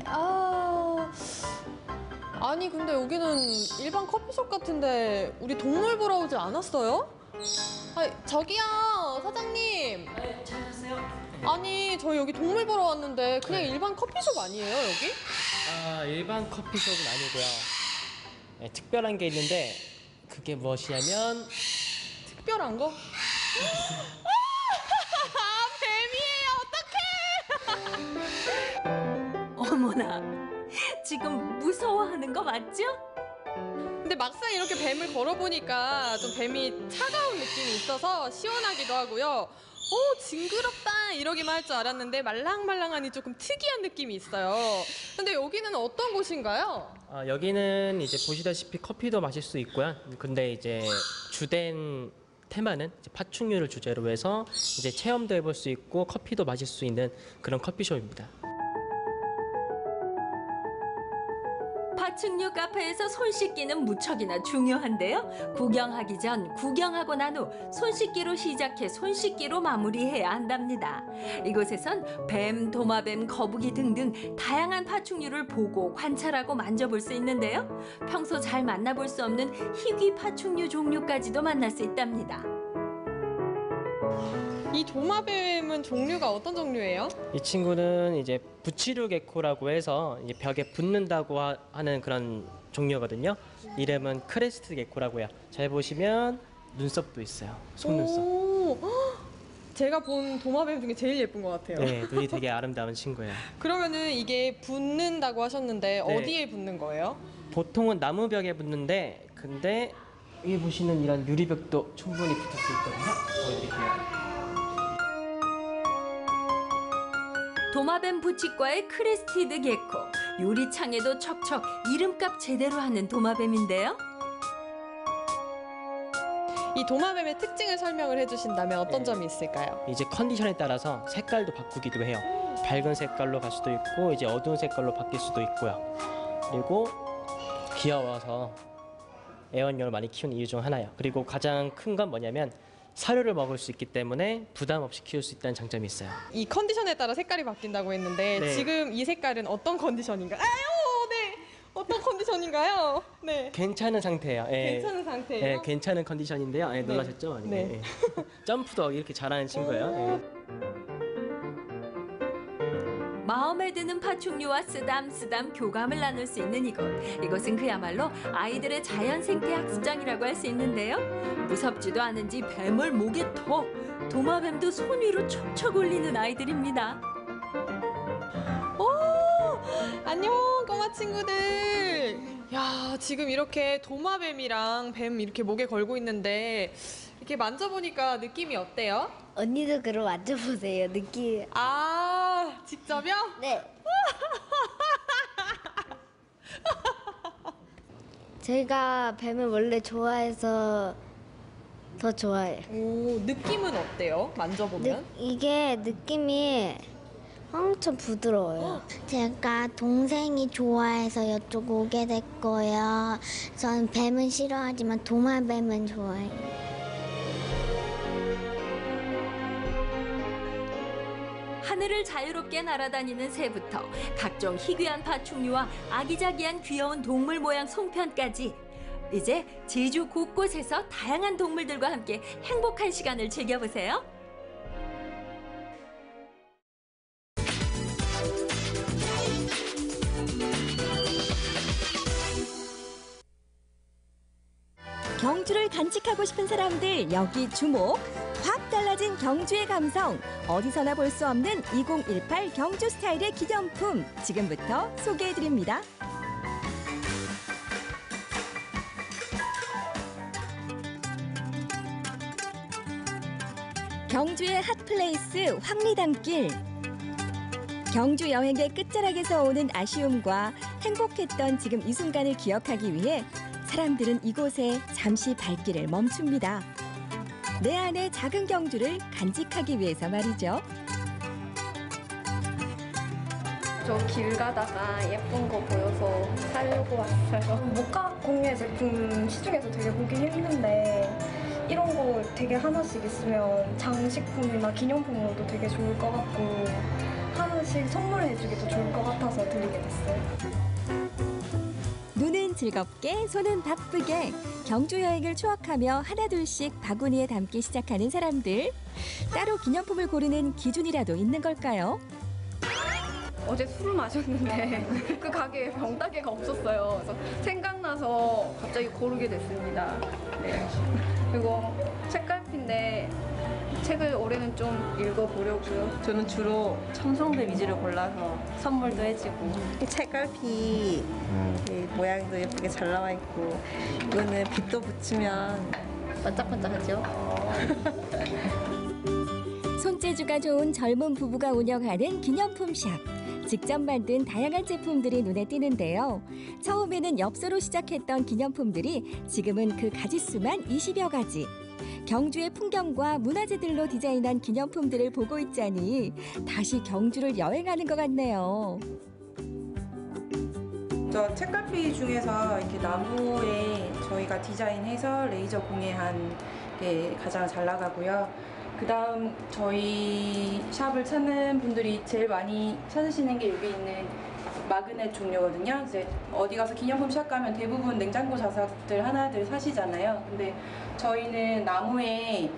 Speaker 14: 아니 근데 여기는 일반 커피숍 같은데 우리 동물 보러 오지 않았어요? 저기요 사장님.
Speaker 18: 네, 찾았어요?
Speaker 14: 아니 저희 여기 동물 보러 왔는데 그냥 일반 커피숍 아니에요 여기?
Speaker 18: 일반 커피숍은 아니고요. 네, 특별한 게 있는데 그게 무엇이냐면
Speaker 14: 특별한 거?
Speaker 1: 뱀이에요. 어떡해. 어머나, 지금 무서워하는 거 맞죠?
Speaker 14: 근데 막상 이렇게 뱀을 걸어보니까 좀 뱀이 차가운 느낌이 있어서 시원하기도 하고요. 징그럽다 이러기만 할 줄 알았는데 말랑말랑하니 조금 특이한 느낌이 있어요. 근데 여기는 어떤 곳인가요?
Speaker 18: 여기는 이제 보시다시피 커피도 마실 수 있고요. 근데 이제 주된 테마는 이제 파충류를 주제로 해서 이제 체험도 해볼 수 있고 커피도 마실 수 있는 그런 커피숍입니다.
Speaker 1: 파충류 카페에서 손 씻기는 무척이나 중요한데요. 구경하기 전 구경하고 난 후 손 씻기로 시작해 손 씻기로 마무리해야 한답니다. 이곳에선 뱀, 도마뱀, 거북이 등등 다양한 파충류를 보고 관찰하고 만져볼 수 있는데요. 평소 잘 만나볼 수 없는 희귀 파충류 종류까지도 만날 수 있답니다.
Speaker 14: 이 도마뱀은 종류가 어떤 종류예요?
Speaker 18: 이 친구는 이제 부치류 개코라고 해서 이제 벽에 붙는다고 하는 그런 종류거든요. 이름은 크레스트 개코라고요. 잘 보시면 눈썹도 있어요. 속눈썹.
Speaker 14: 오, 제가 본 도마뱀 중에 제일 예쁜 것 같아요.
Speaker 18: 네, 눈이 되게 아름다운 친구예요.
Speaker 14: 그러면은 이게 붙는다고 하셨는데
Speaker 18: 네.
Speaker 14: 어디에 붙는 거예요?
Speaker 18: 보통은 나무벽에 붙는데 근데 위에 보시는 이런 유리벽도 충분히 붙을 수 있거든요. 보여드릴게요.
Speaker 19: 도마뱀 부치과의 크레스티드 게코. 유리창에도 척척 이름값 제대로 하는 도마뱀인데요.
Speaker 14: 이 도마뱀의 특징을 설명을 해주신다면 어떤
Speaker 18: 네.
Speaker 14: 점이 있을까요?
Speaker 18: 이제 컨디션에 따라서 색깔도 바꾸기도 해요. 밝은 색깔로 갈 수도 있고 이제 어두운 색깔로 바뀔 수도 있고요. 그리고 귀여워서 애완용을 많이 키우는 이유 중 하나예요. 그리고 가장 큰 건 뭐냐면 사료를 먹을 수 있기 때문에 부담 없이 키울 수 있다는 장점이 있어요.
Speaker 14: 이 컨디션에 따라 색깔이 바뀐다고 했는데
Speaker 18: 네.
Speaker 14: 지금 이 색깔은 어떤 컨디션인가요? 아유, 네. 어떤 컨디션인가요? 네.
Speaker 18: 괜찮은 상태예요. 예.
Speaker 14: 괜찮은 상태예요?
Speaker 18: 예, 괜찮은 컨디션인데요. 예, 놀라셨죠?
Speaker 14: 네.
Speaker 18: 예. 점프도 이렇게 잘하는 친구예요. 예.
Speaker 19: 마음에 드는 파충류와 쓰담쓰담 교감을 나눌 수 있는 이곳. 이곳은 그야말로 아이들의 자연 생태 학습장이라고 할 수 있는데요. 무섭지도 않은지 뱀을 목에 턱, 도마뱀도 손 위로 척척 올리는 아이들입니다.
Speaker 14: 오, 안녕 꼬마 친구들. 야, 지금 이렇게 도마뱀이랑 뱀 이렇게 목에 걸고 있는데 이렇게 만져보니까 느낌이 어때요?
Speaker 20: 언니도 그럼 만져보세요. 느낌.
Speaker 14: 아, 직접요?
Speaker 20: 네. 제가 뱀을 원래 좋아해서 더 좋아해요.
Speaker 14: 오, 느낌은 어때요? 만져보면?
Speaker 20: 이게 느낌이 엄청 부드러워요. 제가 동생이 좋아해서 이쪽 오게 됐고요. 전 뱀은 싫어하지만 도마뱀은 좋아해요.
Speaker 19: 하늘을 자유롭게 날아다니는 새부터 각종 희귀한 파충류와 아기자기한 귀여운 동물 모양 송편까지 이제 제주 곳곳에서 다양한 동물들과 함께 행복한 시간을 즐겨보세요.
Speaker 21: 경주를 간직하고 싶은 사람들 여기 주목! 확 달라진 경주의 감성! 어디서나 볼 수 없는 2018 경주 스타일의 기념품! 지금부터 소개해드립니다. 경주의 핫플레이스 황리단길. 경주 여행의 끝자락에서 오는 아쉬움과 행복했던 지금 이 순간을 기억하기 위해 사람들은 이곳에 잠시 발길을 멈춥니다. 내 안의 작은 경주를 간직하기 위해서 말이죠.
Speaker 22: 저 길 가다가 예쁜 거 보여서 사려고 왔어요. 목각 공예 제품 시중에서 되게 보기 힘든데 이런 거 되게 하나씩 있으면 장식품이나 기념품으로도 되게 좋을 것 같고 하나씩 선물해주기도 좋을 것 같아서 드리게 됐어요.
Speaker 21: 눈은 즐겁게, 손은 바쁘게 경주 여행을 추억하며 하나둘씩 바구니에 담기 시작하는 사람들. 따로 기념품을 고르는 기준이라도 있는 걸까요?
Speaker 22: 어제 술을 마셨는데 그 가게에 병따개가 없었어요. 그래서 생각나서 갑자기 고르게 됐습니다. 네. 그리고 책갈피인데 책을 올해는 좀 읽어보려고요.
Speaker 23: 저는 주로 청성배 위주로 골라서 선물도 해주고 책갈피 모양도 예쁘게 잘 나와 있고 이거는 빛도 붙이면 반짝반짝하죠.
Speaker 21: 손재주가 좋은 젊은 부부가 운영하는 기념품 샵. 직접 만든 다양한 제품들이 눈에 띄는데요. 처음에는 엽서로 시작했던 기념품들이 지금은 그 가지수만 20여 가지. 경주의 풍경과 문화재들로 디자인한 기념품들을 보고 있자니 다시 경주를 여행하는 것 같네요.
Speaker 24: 저 책갈피 중에서 이렇게 나무에 저희가 디자인해서 레이저 공예한 게 가장 잘 나가고요. 그 다음 저희 샵을 찾는 분들이 제일 많이 찾으시는 게 여기 있는 마그넷 종류거든요. 이제 어디 가서 기념품 샵 가면 대부분 냉장고 자석들 하나들 사시잖아요. 근데 저희는 나무에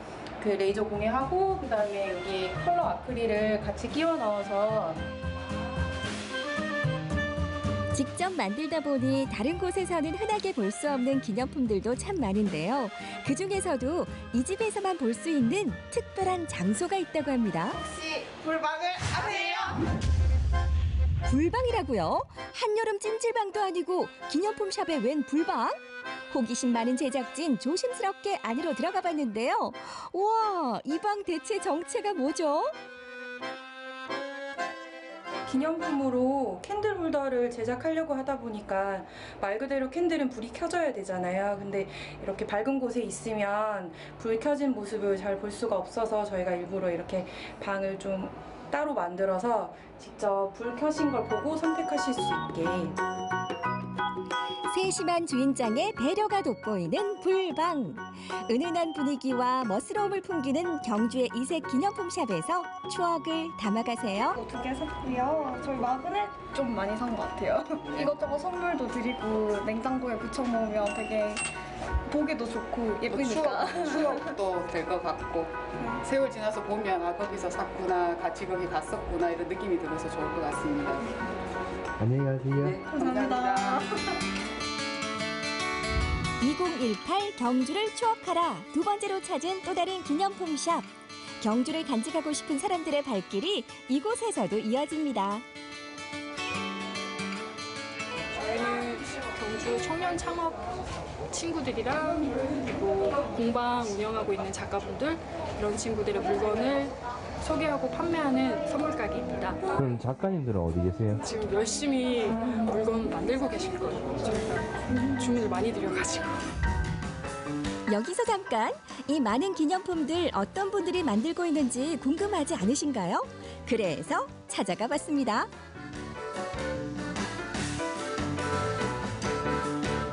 Speaker 24: 그 레이저 공예하고 그 다음에 여기 컬러 아크릴을 같이 끼워 넣어서
Speaker 21: 직접 만들다 보니 다른 곳에서는 흔하게 볼 수 없는 기념품들도 참 많은데요. 그중에서도 이 집에서만 볼 수 있는 특별한 장소가 있다고 합니다.
Speaker 23: 혹시 불방을 아세요?
Speaker 21: 불방이라고요? 한여름 찜질방도 아니고 기념품 샵에 웬 불방? 호기심 많은 제작진 조심스럽게 안으로 들어가 봤는데요. 우와, 이 방 대체 정체가 뭐죠?
Speaker 24: 기념품으로 캔들 홀더를 제작하려고 하다 보니까 말 그대로 캔들은 불이 켜져야 되잖아요. 근데 이렇게 밝은 곳에 있으면 불 켜진 모습을 잘 볼 수가 없어서 저희가 일부러 이렇게 방을 좀 따로 만들어서 직접 불 켜진 걸 보고 선택하실 수 있게.
Speaker 21: 세심한 주인장의 배려가 돋보이는 불방. 은은한 분위기와 멋스러움을 풍기는 경주의 이색 기념품 샵에서 추억을 담아가세요.
Speaker 22: 2개 샀고요. 저희 마그넷 좀 많이 산 것 같아요. 이것저것 선물도 드리고 냉장고에 붙여 놓으면 되게 보기도 좋고 예쁘니까.
Speaker 2: 추억도 될 것 같고 세월 지나서 보면 아 거기서 샀구나, 같이 거기 갔었구나 이런 느낌이 들어서 좋을 것 같습니다.
Speaker 4: 안녕히 가세요.
Speaker 2: 네,
Speaker 22: 감사합니다.
Speaker 21: 2018 경주를 추억하라. 두 번째로 찾은 또 다른 기념품 샵. 경주를 간직하고 싶은 사람들의 발길이 이곳에서도 이어집니다.
Speaker 5: 저희는 경주 청년 창업 친구들이랑 그리고 공방 운영하고 있는 작가분들 이런 친구들의 물건을 소개하고 판매하는 선물 가게입니다.
Speaker 4: 그럼 작가님들은 어디 계세요?
Speaker 5: 지금 열심히 물건 만들고 계실 거예요. 저희가 주문을 많이 드려가지고.
Speaker 21: 여기서 잠깐, 이 많은 기념품들 어떤 분들이 만들고 있는지 궁금하지 않으신가요? 그래서 찾아가 봤습니다.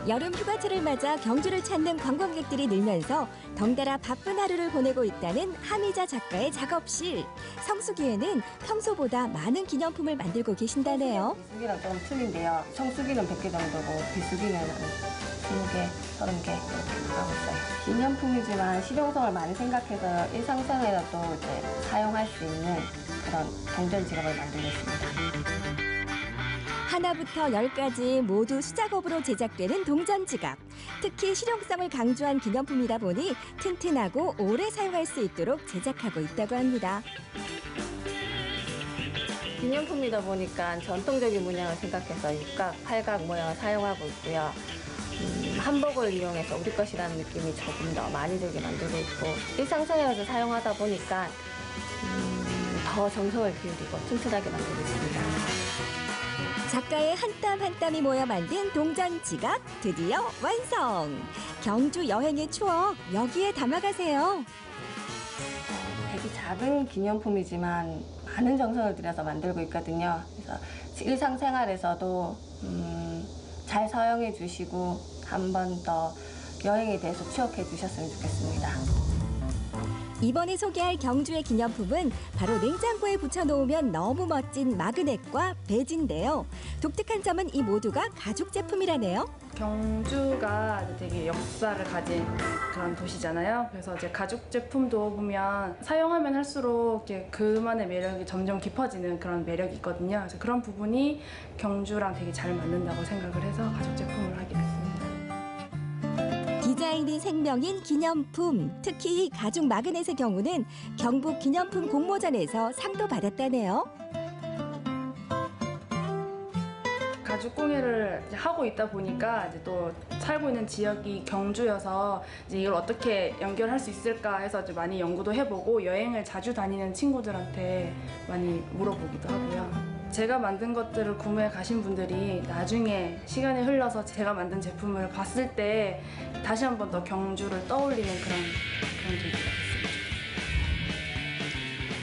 Speaker 21: 여름 휴가철을 맞아 경주를 찾는 관광객들이 늘면서 덩달아 바쁜 하루를 보내고 있다는 하미자 작가의 작업실. 성수기에는 평소보다 많은 기념품을 만들고 계신다네요.
Speaker 23: 비수기랑 조금 틀린데요. 성수기는 100개 정도고 비수기는 한 20개, 30개 이렇게 나가고 있어요. 기념품이지만 실용성을 많이 생각해서 일상생활에도 이제 사용할 수 있는 그런 동전 지갑을 만들겠습니다.
Speaker 21: 하나부터 10까지 모두 수작업으로 제작되는 동전 지갑. 특히 실용성을 강조한 기념품이다 보니 튼튼하고 오래 사용할 수 있도록 제작하고 있다고 합니다.
Speaker 23: 기념품이다 보니까 전통적인 문양을 생각해서 육각, 팔각 모양을 사용하고 있고요. 한복을 이용해서 우리 것이라는 느낌이 조금 더 많이 들게 만들고 있고 일상생활에서 사용하다 보니까 더 정성을 기울이고 튼튼하게 만들고 있습니다.
Speaker 21: 작가의 한 땀 한 땀이 모여 만든 동전 지갑 드디어 완성! 경주 여행의 추억 여기에 담아가세요.
Speaker 23: 되게 작은 기념품이지만 많은 정성을 들여서 만들고 있거든요. 그래서 일상생활에서도 잘 사용해 주시고 한 번 더 여행에 대해서 추억해 주셨으면 좋겠습니다.
Speaker 21: 이번에 소개할 경주의 기념품은 바로 냉장고에 붙여놓으면 너무 멋진 마그넷과 배지인데요. 독특한 점은 이 모두가 가죽 제품이라네요.
Speaker 24: 경주가 되게 역사를 가진 그런 도시잖아요. 그래서 이제 가죽 제품도 보면 사용하면 할수록 이렇게 그만의 매력이 점점 깊어지는 그런 매력이 있거든요. 그래서 그런 부분이 경주랑 되게 잘 맞는다고 생각을 해서 가죽 제품을 하게 됐습니다.
Speaker 21: 디자인이 생명인 기념품, 특히 이 가죽 마그넷의 경우는 경북 기념품 공모전에서 상도 받았다네요.
Speaker 24: 가죽 공예를 하고 있다 보니까 이제 또 살고 있는 지역이 경주여서 이제 이걸 어떻게 연결할 수 있을까 해서 이제 많이 연구도 해보고 여행을 자주 다니는 친구들한테 많이 물어보기도 하고요. 제가 만든 것들을 구매해 가신 분들이 나중에 시간이 흘러서 제가 만든 제품을 봤을 때 다시 한 번 더 경주를 떠올리는 그런 계기가 됐습니다.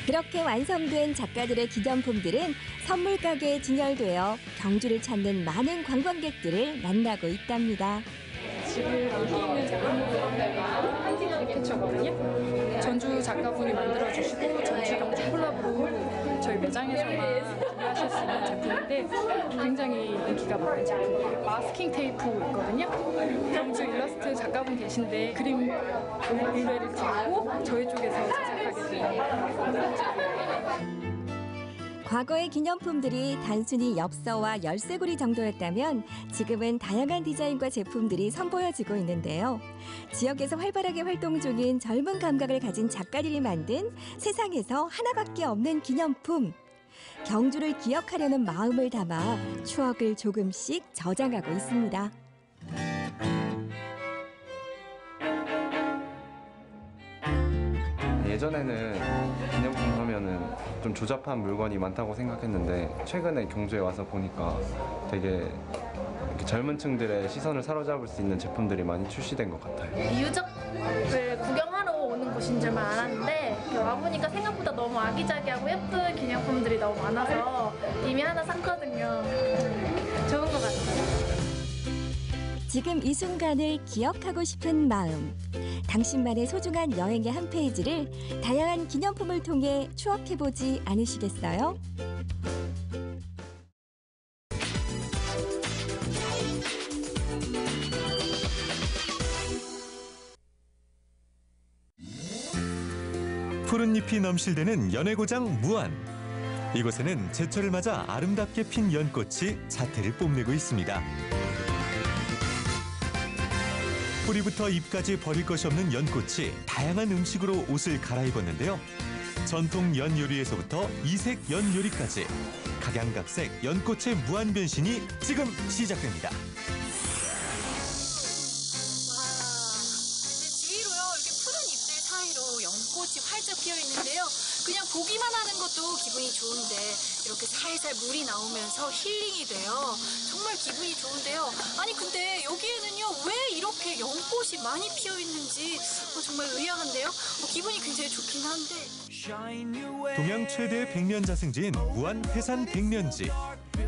Speaker 21: 그렇게 완성된 작가들의 기념품들은 선물 가게에 진열되어 경주를 찾는 많은 관광객들을 만나고 있답니다.
Speaker 5: 지금 여기 있는 제품들은 한티캐처거든요. 전주 작가분이 만들어주시고 전주 경주 콜라보로 저희 매장에서만 구매하실 수 있는 제품인데 굉장히 인기가 많은 제품이에요. 마스킹 테이프 있거든요. 경주 일러스트 작가분 계신데 그림 의뢰를 드리고 저희 쪽에서 제작하게 된 제품이에요.
Speaker 21: 과거의 기념품들이 단순히 엽서와 열쇠고리 정도였다면 지금은 다양한 디자인과 제품들이 선보여지고 있는데요. 지역에서 활발하게 활동 중인 젊은 감각을 가진 작가들이 만든 세상에서 하나밖에 없는 기념품. 경주를 기억하려는 마음을 담아 추억을 조금씩 저장하고 있습니다.
Speaker 3: 예전에는 기념품 하면은 좀 조잡한 물건이 많다고 생각했는데 최근에 경주에 와서 보니까 되게 이렇게 젊은 층들의 시선을 사로잡을 수 있는 제품들이 많이 출시된 것 같아요.
Speaker 6: 유적을 구경하러 오는 곳인 줄만 알았는데 와보니까 생각보다 너무 아기자기하고 예쁜 기념품들이 너무 많아서 이미 하나 샀거든요. 좋은 것 같아요.
Speaker 21: 지금 이 순간을 기억하고 싶은 마음. 당신만의 소중한 여행의 한 페이지를 다양한 기념품을 통해 추억해보지 않으시겠어요?
Speaker 9: 푸른 잎이 넘실대는 연애고장 무안. 이곳에는 제철을 맞아 아름답게 핀 연꽃이 자태를 뽐내고 있습니다. 뿌리부터 잎까지 버릴 것이 없는 연꽃이 다양한 음식으로 옷을 갈아입었는데요. 전통 연 요리에서부터 이색 연 요리까지 각양각색 연꽃의 무한 변신이 지금 시작됩니다.
Speaker 10: 주위로요 이렇게 푸른 잎들 사이로 연꽃이 활짝 피어 있는데요. 그냥 보기만 하는 것도 기분이 좋은데 이렇게 살살 물이 나오면서 힐링이 돼요. 정말 기분이 좋은데요. 아니 근데 여기에는요 왜 이렇게 연꽃이 많이 피어 있는지 정말 의아한데요. 기분이 굉장히 좋긴 한데.
Speaker 9: 동양 최대의 백년 자생지인 무안 회산 백년지.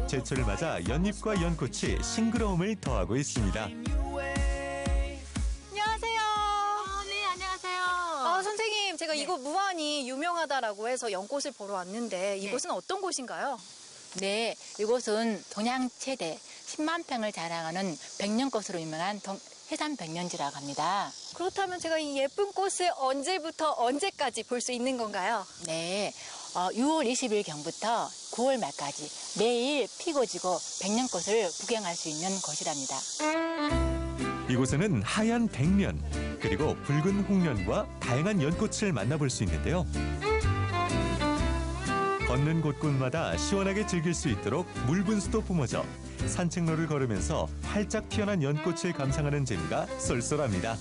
Speaker 9: 제철을 맞아 연잎과 연꽃이 싱그러움을 더하고 있습니다.
Speaker 10: 안녕하세요. 네, 안녕하세요. 선생님, 제가 이곳 무안이 유명하다라고 해서 연꽃을 보러 왔는데 이곳은 어떤 곳인가요?
Speaker 25: 네, 이곳은 동양 최대 10만 평을 자랑하는 백년꽃으로 유명한 회산 백년지라고 합니다.
Speaker 10: 그렇다면 제가 이 예쁜 꽃을 언제부터 언제까지 볼 수 있는 건가요?
Speaker 25: 네, 6월 20일경부터 9월 말까지 매일 피고 지고 백년꽃을 구경할 수 있는 곳이랍니다.
Speaker 9: 이곳에는 하얀 백년, 그리고 붉은 홍련과 다양한 연꽃을 만나볼 수 있는데요. 걷는 곳곳마다 시원하게 즐길 수 있도록 물분수도 뿜어져 산책로를 걸으면서 활짝 피어난 연꽃을 감상하는 재미가 쏠쏠합니다.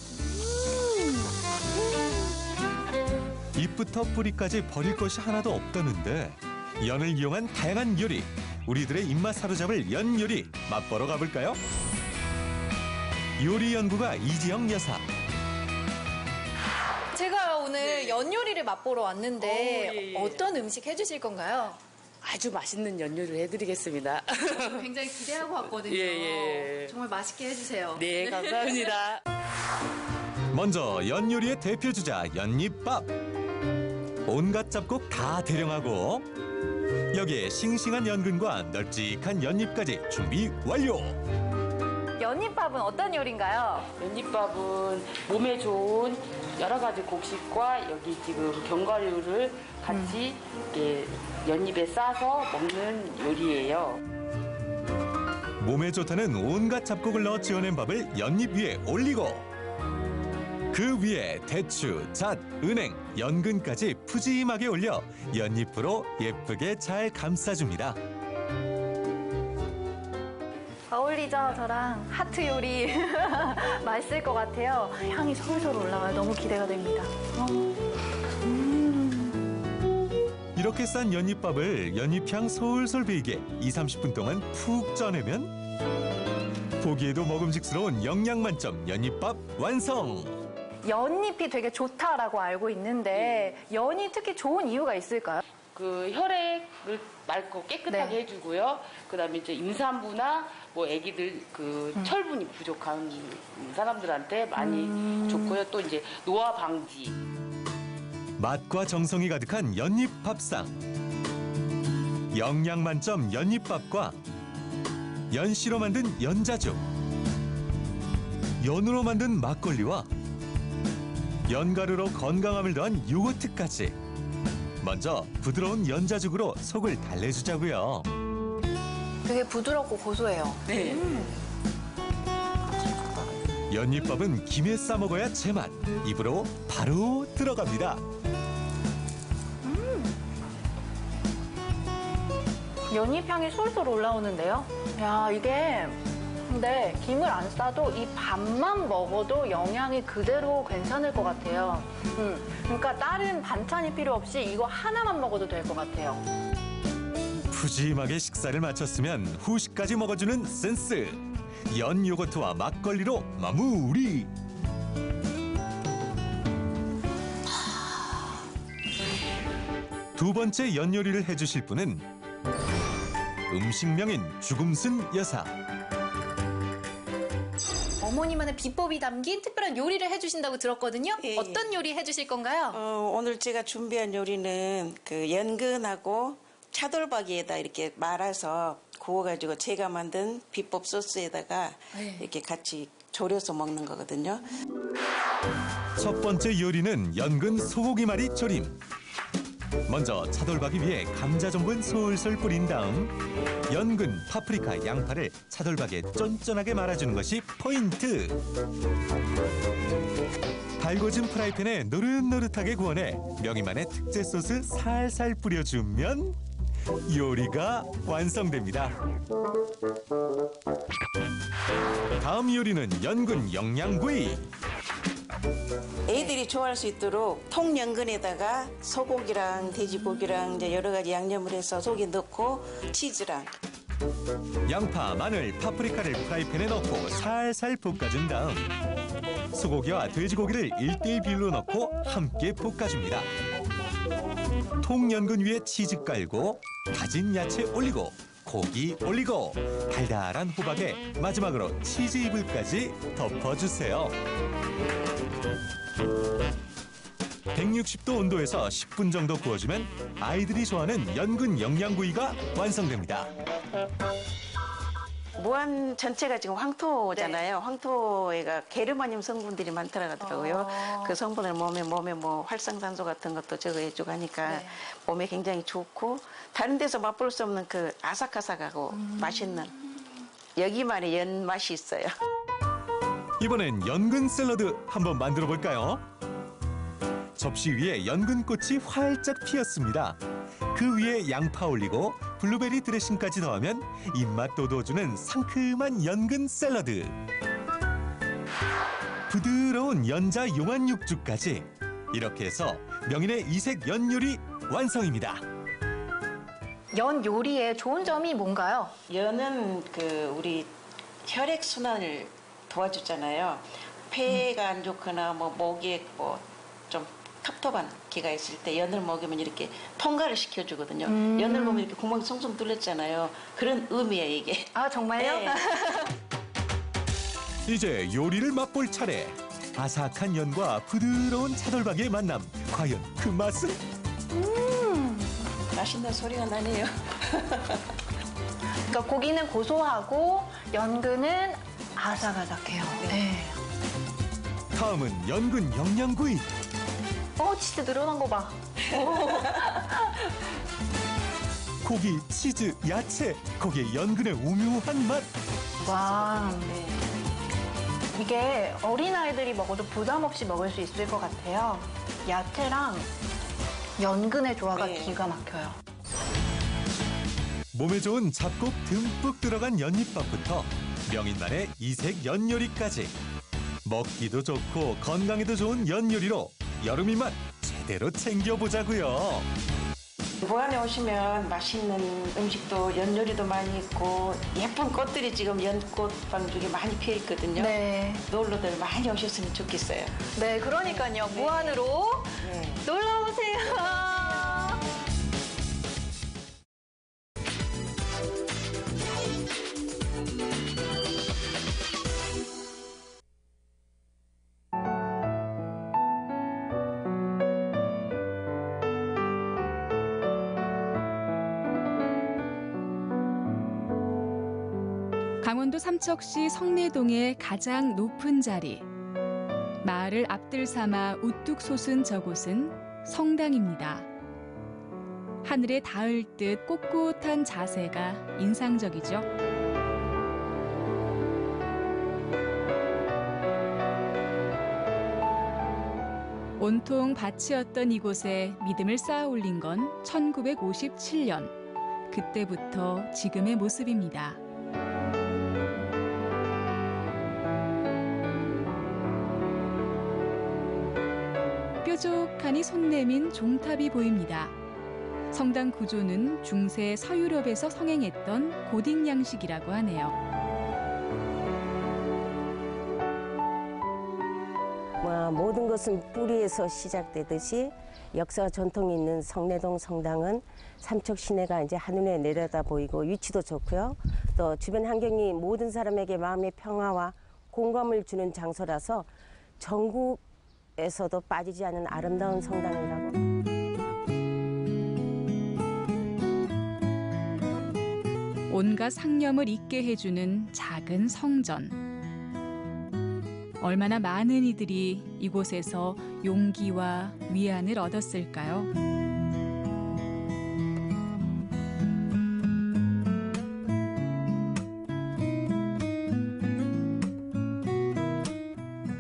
Speaker 9: 잎부터 뿌리까지 버릴 것이 하나도 없다는데 연을 이용한 다양한 요리, 우리들의 입맛 사로잡을 연 요리 맛보러 가볼까요? 요리 연구가 이지영 여사.
Speaker 10: 제가 오늘 연 요리를 맛보러 왔는데 어떤 음식 해주실 건가요?
Speaker 11: 아주 맛있는 연 요리를 해드리겠습니다.
Speaker 10: 굉장히 기대하고 왔거든요.
Speaker 11: 예.
Speaker 10: 정말 맛있게 해주세요.
Speaker 11: 네, 감사합니다.
Speaker 9: 먼저 연 요리의 대표 주자 연잎밥. 온갖 잡곡 다 대령하고 여기에 싱싱한 연근과 널찍한 연잎까지 준비 완료.
Speaker 10: 연잎밥은 어떤 요리인가요?
Speaker 11: 연잎밥은 몸에 좋은 여러 가지 곡식과 여기 지금 견과류를 같이 이렇게 연잎에 싸서 먹는 요리예요.
Speaker 9: 몸에 좋다는 온갖 잡곡을 넣어 지어낸 밥을 연잎 위에 올리고 그 위에 대추, 잣, 은행, 연근까지 푸짐하게 올려 연잎으로 예쁘게 잘 감싸줍니다.
Speaker 10: 어울리죠? 저랑 하트 요리 맛있을 것 같아요. 향이 솔솔 올라와요. 너무 기대가 됩니다.
Speaker 9: 이렇게 싼 연잎밥을 연잎향 솔솔 배이게 20-30분 동안 푹 쪄내면 보기에도 먹음직스러운 영양 만점 연잎밥 완성!
Speaker 10: 연잎이 되게 좋다라고 알고 있는데 연이 특히 좋은 이유가 있을까요?
Speaker 11: 그 혈액을 맑고 깨끗하게 해주고요. 그다음에 이제 임산부나 뭐 아기들 그 철분이 부족한 사람들한테 많이 좋고요. 또 이제 노화 방지.
Speaker 9: 맛과 정성이 가득한 연잎 밥상. 영양 만점 연잎밥과 연씨로 만든 연자죽, 연으로 만든 막걸리와 연가루로 건강함을 더한 요거트까지 먼저 부드러운 연자죽으로 속을 달래주자고요.
Speaker 10: 되게 부드럽고 고소해요.
Speaker 11: 네.
Speaker 9: 연잎밥은 김에 싸 먹어야 제맛. 입으로 바로 들어갑니다.
Speaker 10: 연잎향이 솔솔 올라오는데요. 야, 이게 근데 김을 안 싸도 이 밥만 먹어도 영양이 그대로 괜찮을 것 같아요. 그러니까 다른 반찬이 필요 없이 이거 하나만 먹어도 될 것 같아요.
Speaker 9: 푸짐하게 식사를 마쳤으면 후식까지 먹어주는 센스. 연 요거트와 막걸리로 마무리. 두 번째 연 요리를 해주실 분은 음식 명인 주금순 여사.
Speaker 10: 어머니만의 비법이 담긴 특별한 요리를 해주신다고 들었거든요.
Speaker 7: 예, 예.
Speaker 10: 어떤 요리 해주실 건가요?
Speaker 7: 오늘 제가 준비한 요리는 그 연근하고 차돌박이에다 이렇게 말아서 구워가지고 제가 만든 비법 소스에다가 이렇게 같이 졸여서 먹는 거거든요.
Speaker 9: 첫 번째 요리는 연근 소고기말이 조림. 먼저 차돌박이 위에 감자 전분 솔솔 뿌린 다음 연근, 파프리카, 양파를 차돌박이에 쫀쫀하게 말아주는 것이 포인트. 달궈진 프라이팬에 노릇노릇하게 구워내 명이만의 특제 소스 살살 뿌려주면 요리가 완성됩니다. 다음 요리는 연근 영양구이.
Speaker 7: 애들이 좋아할 수 있도록 통연근에다가 소고기랑 돼지고기랑 이제 여러 가지 양념을 해서 속에 넣고 치즈랑
Speaker 9: 양파, 마늘, 파프리카를 프라이팬에 넣고 살살 볶아준 다음 소고기와 돼지고기를 1:1 비율로 넣고 함께 볶아줍니다. 통연근 위에 치즈 깔고 다진 야채 올리고 고기 올리고 달달한 호박에 마지막으로 치즈 이불까지 덮어주세요. 160도 온도에서 10분 정도 구워주면 아이들이 좋아하는 연근 영양구이가 완성됩니다.
Speaker 7: 무안 전체가 지금 황토잖아요. 황토에가 게르마늄 성분들이 많더라고요. 그 성분을 몸에 뭐 활성산소 같은 것도 제거해주고 하니까 몸에 굉장히 좋고 다른 데서 맛볼 수 없는 그 아삭아삭하고 맛있는 여기만의 연 맛이 있어요.
Speaker 9: 이번엔 연근 샐러드 한번 만들어 볼까요? 접시 위에 연근꽃이 활짝 피었습니다. 그 위에 양파 올리고 블루베리 드레싱까지 더하면 입맛 돋워주는 상큼한 연근 샐러드. 부드러운 연자 용한 육즙까지. 이렇게 해서 명인의 이색 연 요리 완성입니다.
Speaker 10: 연 요리의 좋은 점이 뭔가요?
Speaker 7: 연은 그 우리 혈액 순환을 도와주잖아요. 폐가 안 좋거나 뭐 목에 뭐 좀 텁텁한 기가 있을 때 연을 먹으면 이렇게 통과를 시켜주거든요. 연을 보면 이렇게 구멍이 송송 뚫렸잖아요. 그런 의미예요, 이게.
Speaker 10: 아, 정말요?
Speaker 7: 네.
Speaker 9: 이제 요리를 맛볼 차례. 아삭한 연과 부드러운 차돌박이의 만남. 과연 그 맛은?
Speaker 7: 맛있는 소리가 나네요.
Speaker 10: 그러니까 고기는 고소하고 연근은 아삭아삭해요. 네.
Speaker 9: 다음은 연근 영양구이.
Speaker 10: 치즈 늘어난 거 봐.
Speaker 9: 고기, 치즈, 야채, 거기에 연근의 오묘한 맛.
Speaker 10: 와. 이게 어린아이들이 먹어도 부담 없이 먹을 수 있을 것 같아요. 야채랑 연근의 조화가 기가 막혀요.
Speaker 9: 몸에 좋은 잡곡 듬뿍 들어간 연잎밥부터 명인만의 이색 연 요리까지. 먹기도 좋고 건강에도 좋은 연 요리로 여름 입맛 제대로 챙겨보자고요.
Speaker 7: 무안에 오시면 맛있는 음식도 연 요리도 많이 있고 예쁜 꽃들이 지금 연꽃방 중에 많이 피어 있거든요.
Speaker 10: 네.
Speaker 7: 놀러들 많이 오셨으면 좋겠어요.
Speaker 10: 네, 그러니까요. 무안으로 놀러 오세요.
Speaker 8: 강원도 삼척시 성내동의 가장 높은 자리. 마을을 앞들 삼아 우뚝 솟은 저곳은 성당입니다. 하늘에 닿을 듯 꼿꼿한 자세가 인상적이죠. 온통 밭이었던 이곳에 믿음을 쌓아 올린 건 1957년. 그때부터 지금의 모습입니다. 뾰족하니 손 내민 종탑이 보입니다. 성당 구조는 중세 서유럽에서 성행했던 고딕 양식이라고 하네요.
Speaker 12: 모든 것은 뿌리에서 시작되듯이 역사와 전통이 있는 성내동 성당은 삼척 시내가 이제 한눈에 내려다 보이고 위치도 좋고요. 또 주변 환경이 모든 사람에게 마음의 평화와 공감을 주는 장소라서 전국에서도 빠지지 않은 아름다운 성당이라고.
Speaker 8: 온갖 상념을 잊게 해주는 작은 성전. 얼마나 많은 이들이 이곳에서 용기와 위안을 얻었을까요?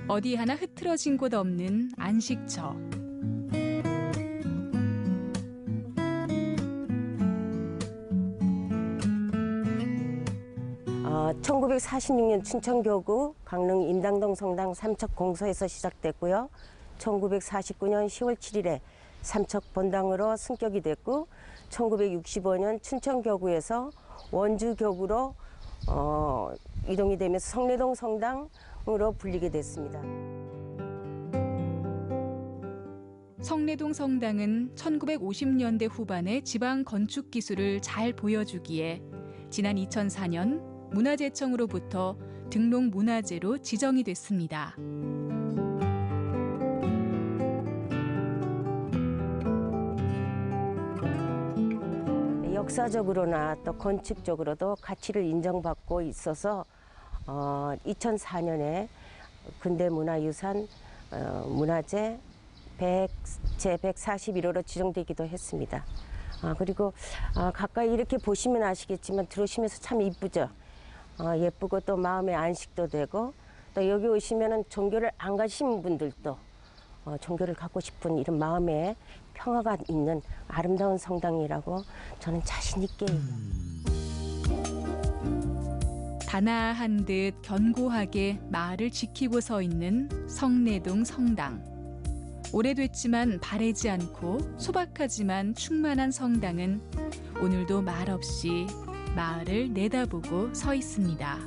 Speaker 8: 어디 하나 흐트러진 곳 없는 안식처.
Speaker 12: 1946년 춘천교구 강릉 임당동 성당 삼척 공소에서 시작됐고요. 1949년 10월 7일에 삼척 본당으로 승격이 됐고 1965년 춘천교구에서 원주교구로 이동이 되면서 성내동 성당으로 불리게 됐습니다.
Speaker 8: 성내동 성당은 1950년대 후반에 지방 건축 기술을 잘 보여주기에 지난 2004년 문화재청으로부터 등록문화재로 지정이 됐습니다.
Speaker 12: 역사적으로나 또 건축적으로도 가치를 인정받고 있어서 2004년에 근대문화유산 문화재 제141호로 지정되기도 했습니다. 그리고 가까이 이렇게 보시면 아시겠지만 들어오시면서 참 이쁘죠. 예쁘고 또 마음의 안식도 되고 또 여기 오시면은 종교를 안 가신 분들도 종교를 갖고 싶은 이런 마음에 평화가 있는 아름다운 성당이라고 저는 자신 있게.
Speaker 8: 단아한 듯 견고하게 마을을 지키고 서 있는 성내동 성당. 오래됐지만 바래지 않고 소박하지만 충만한 성당은 오늘도 말없이 마을을 내다보고 서 있습니다.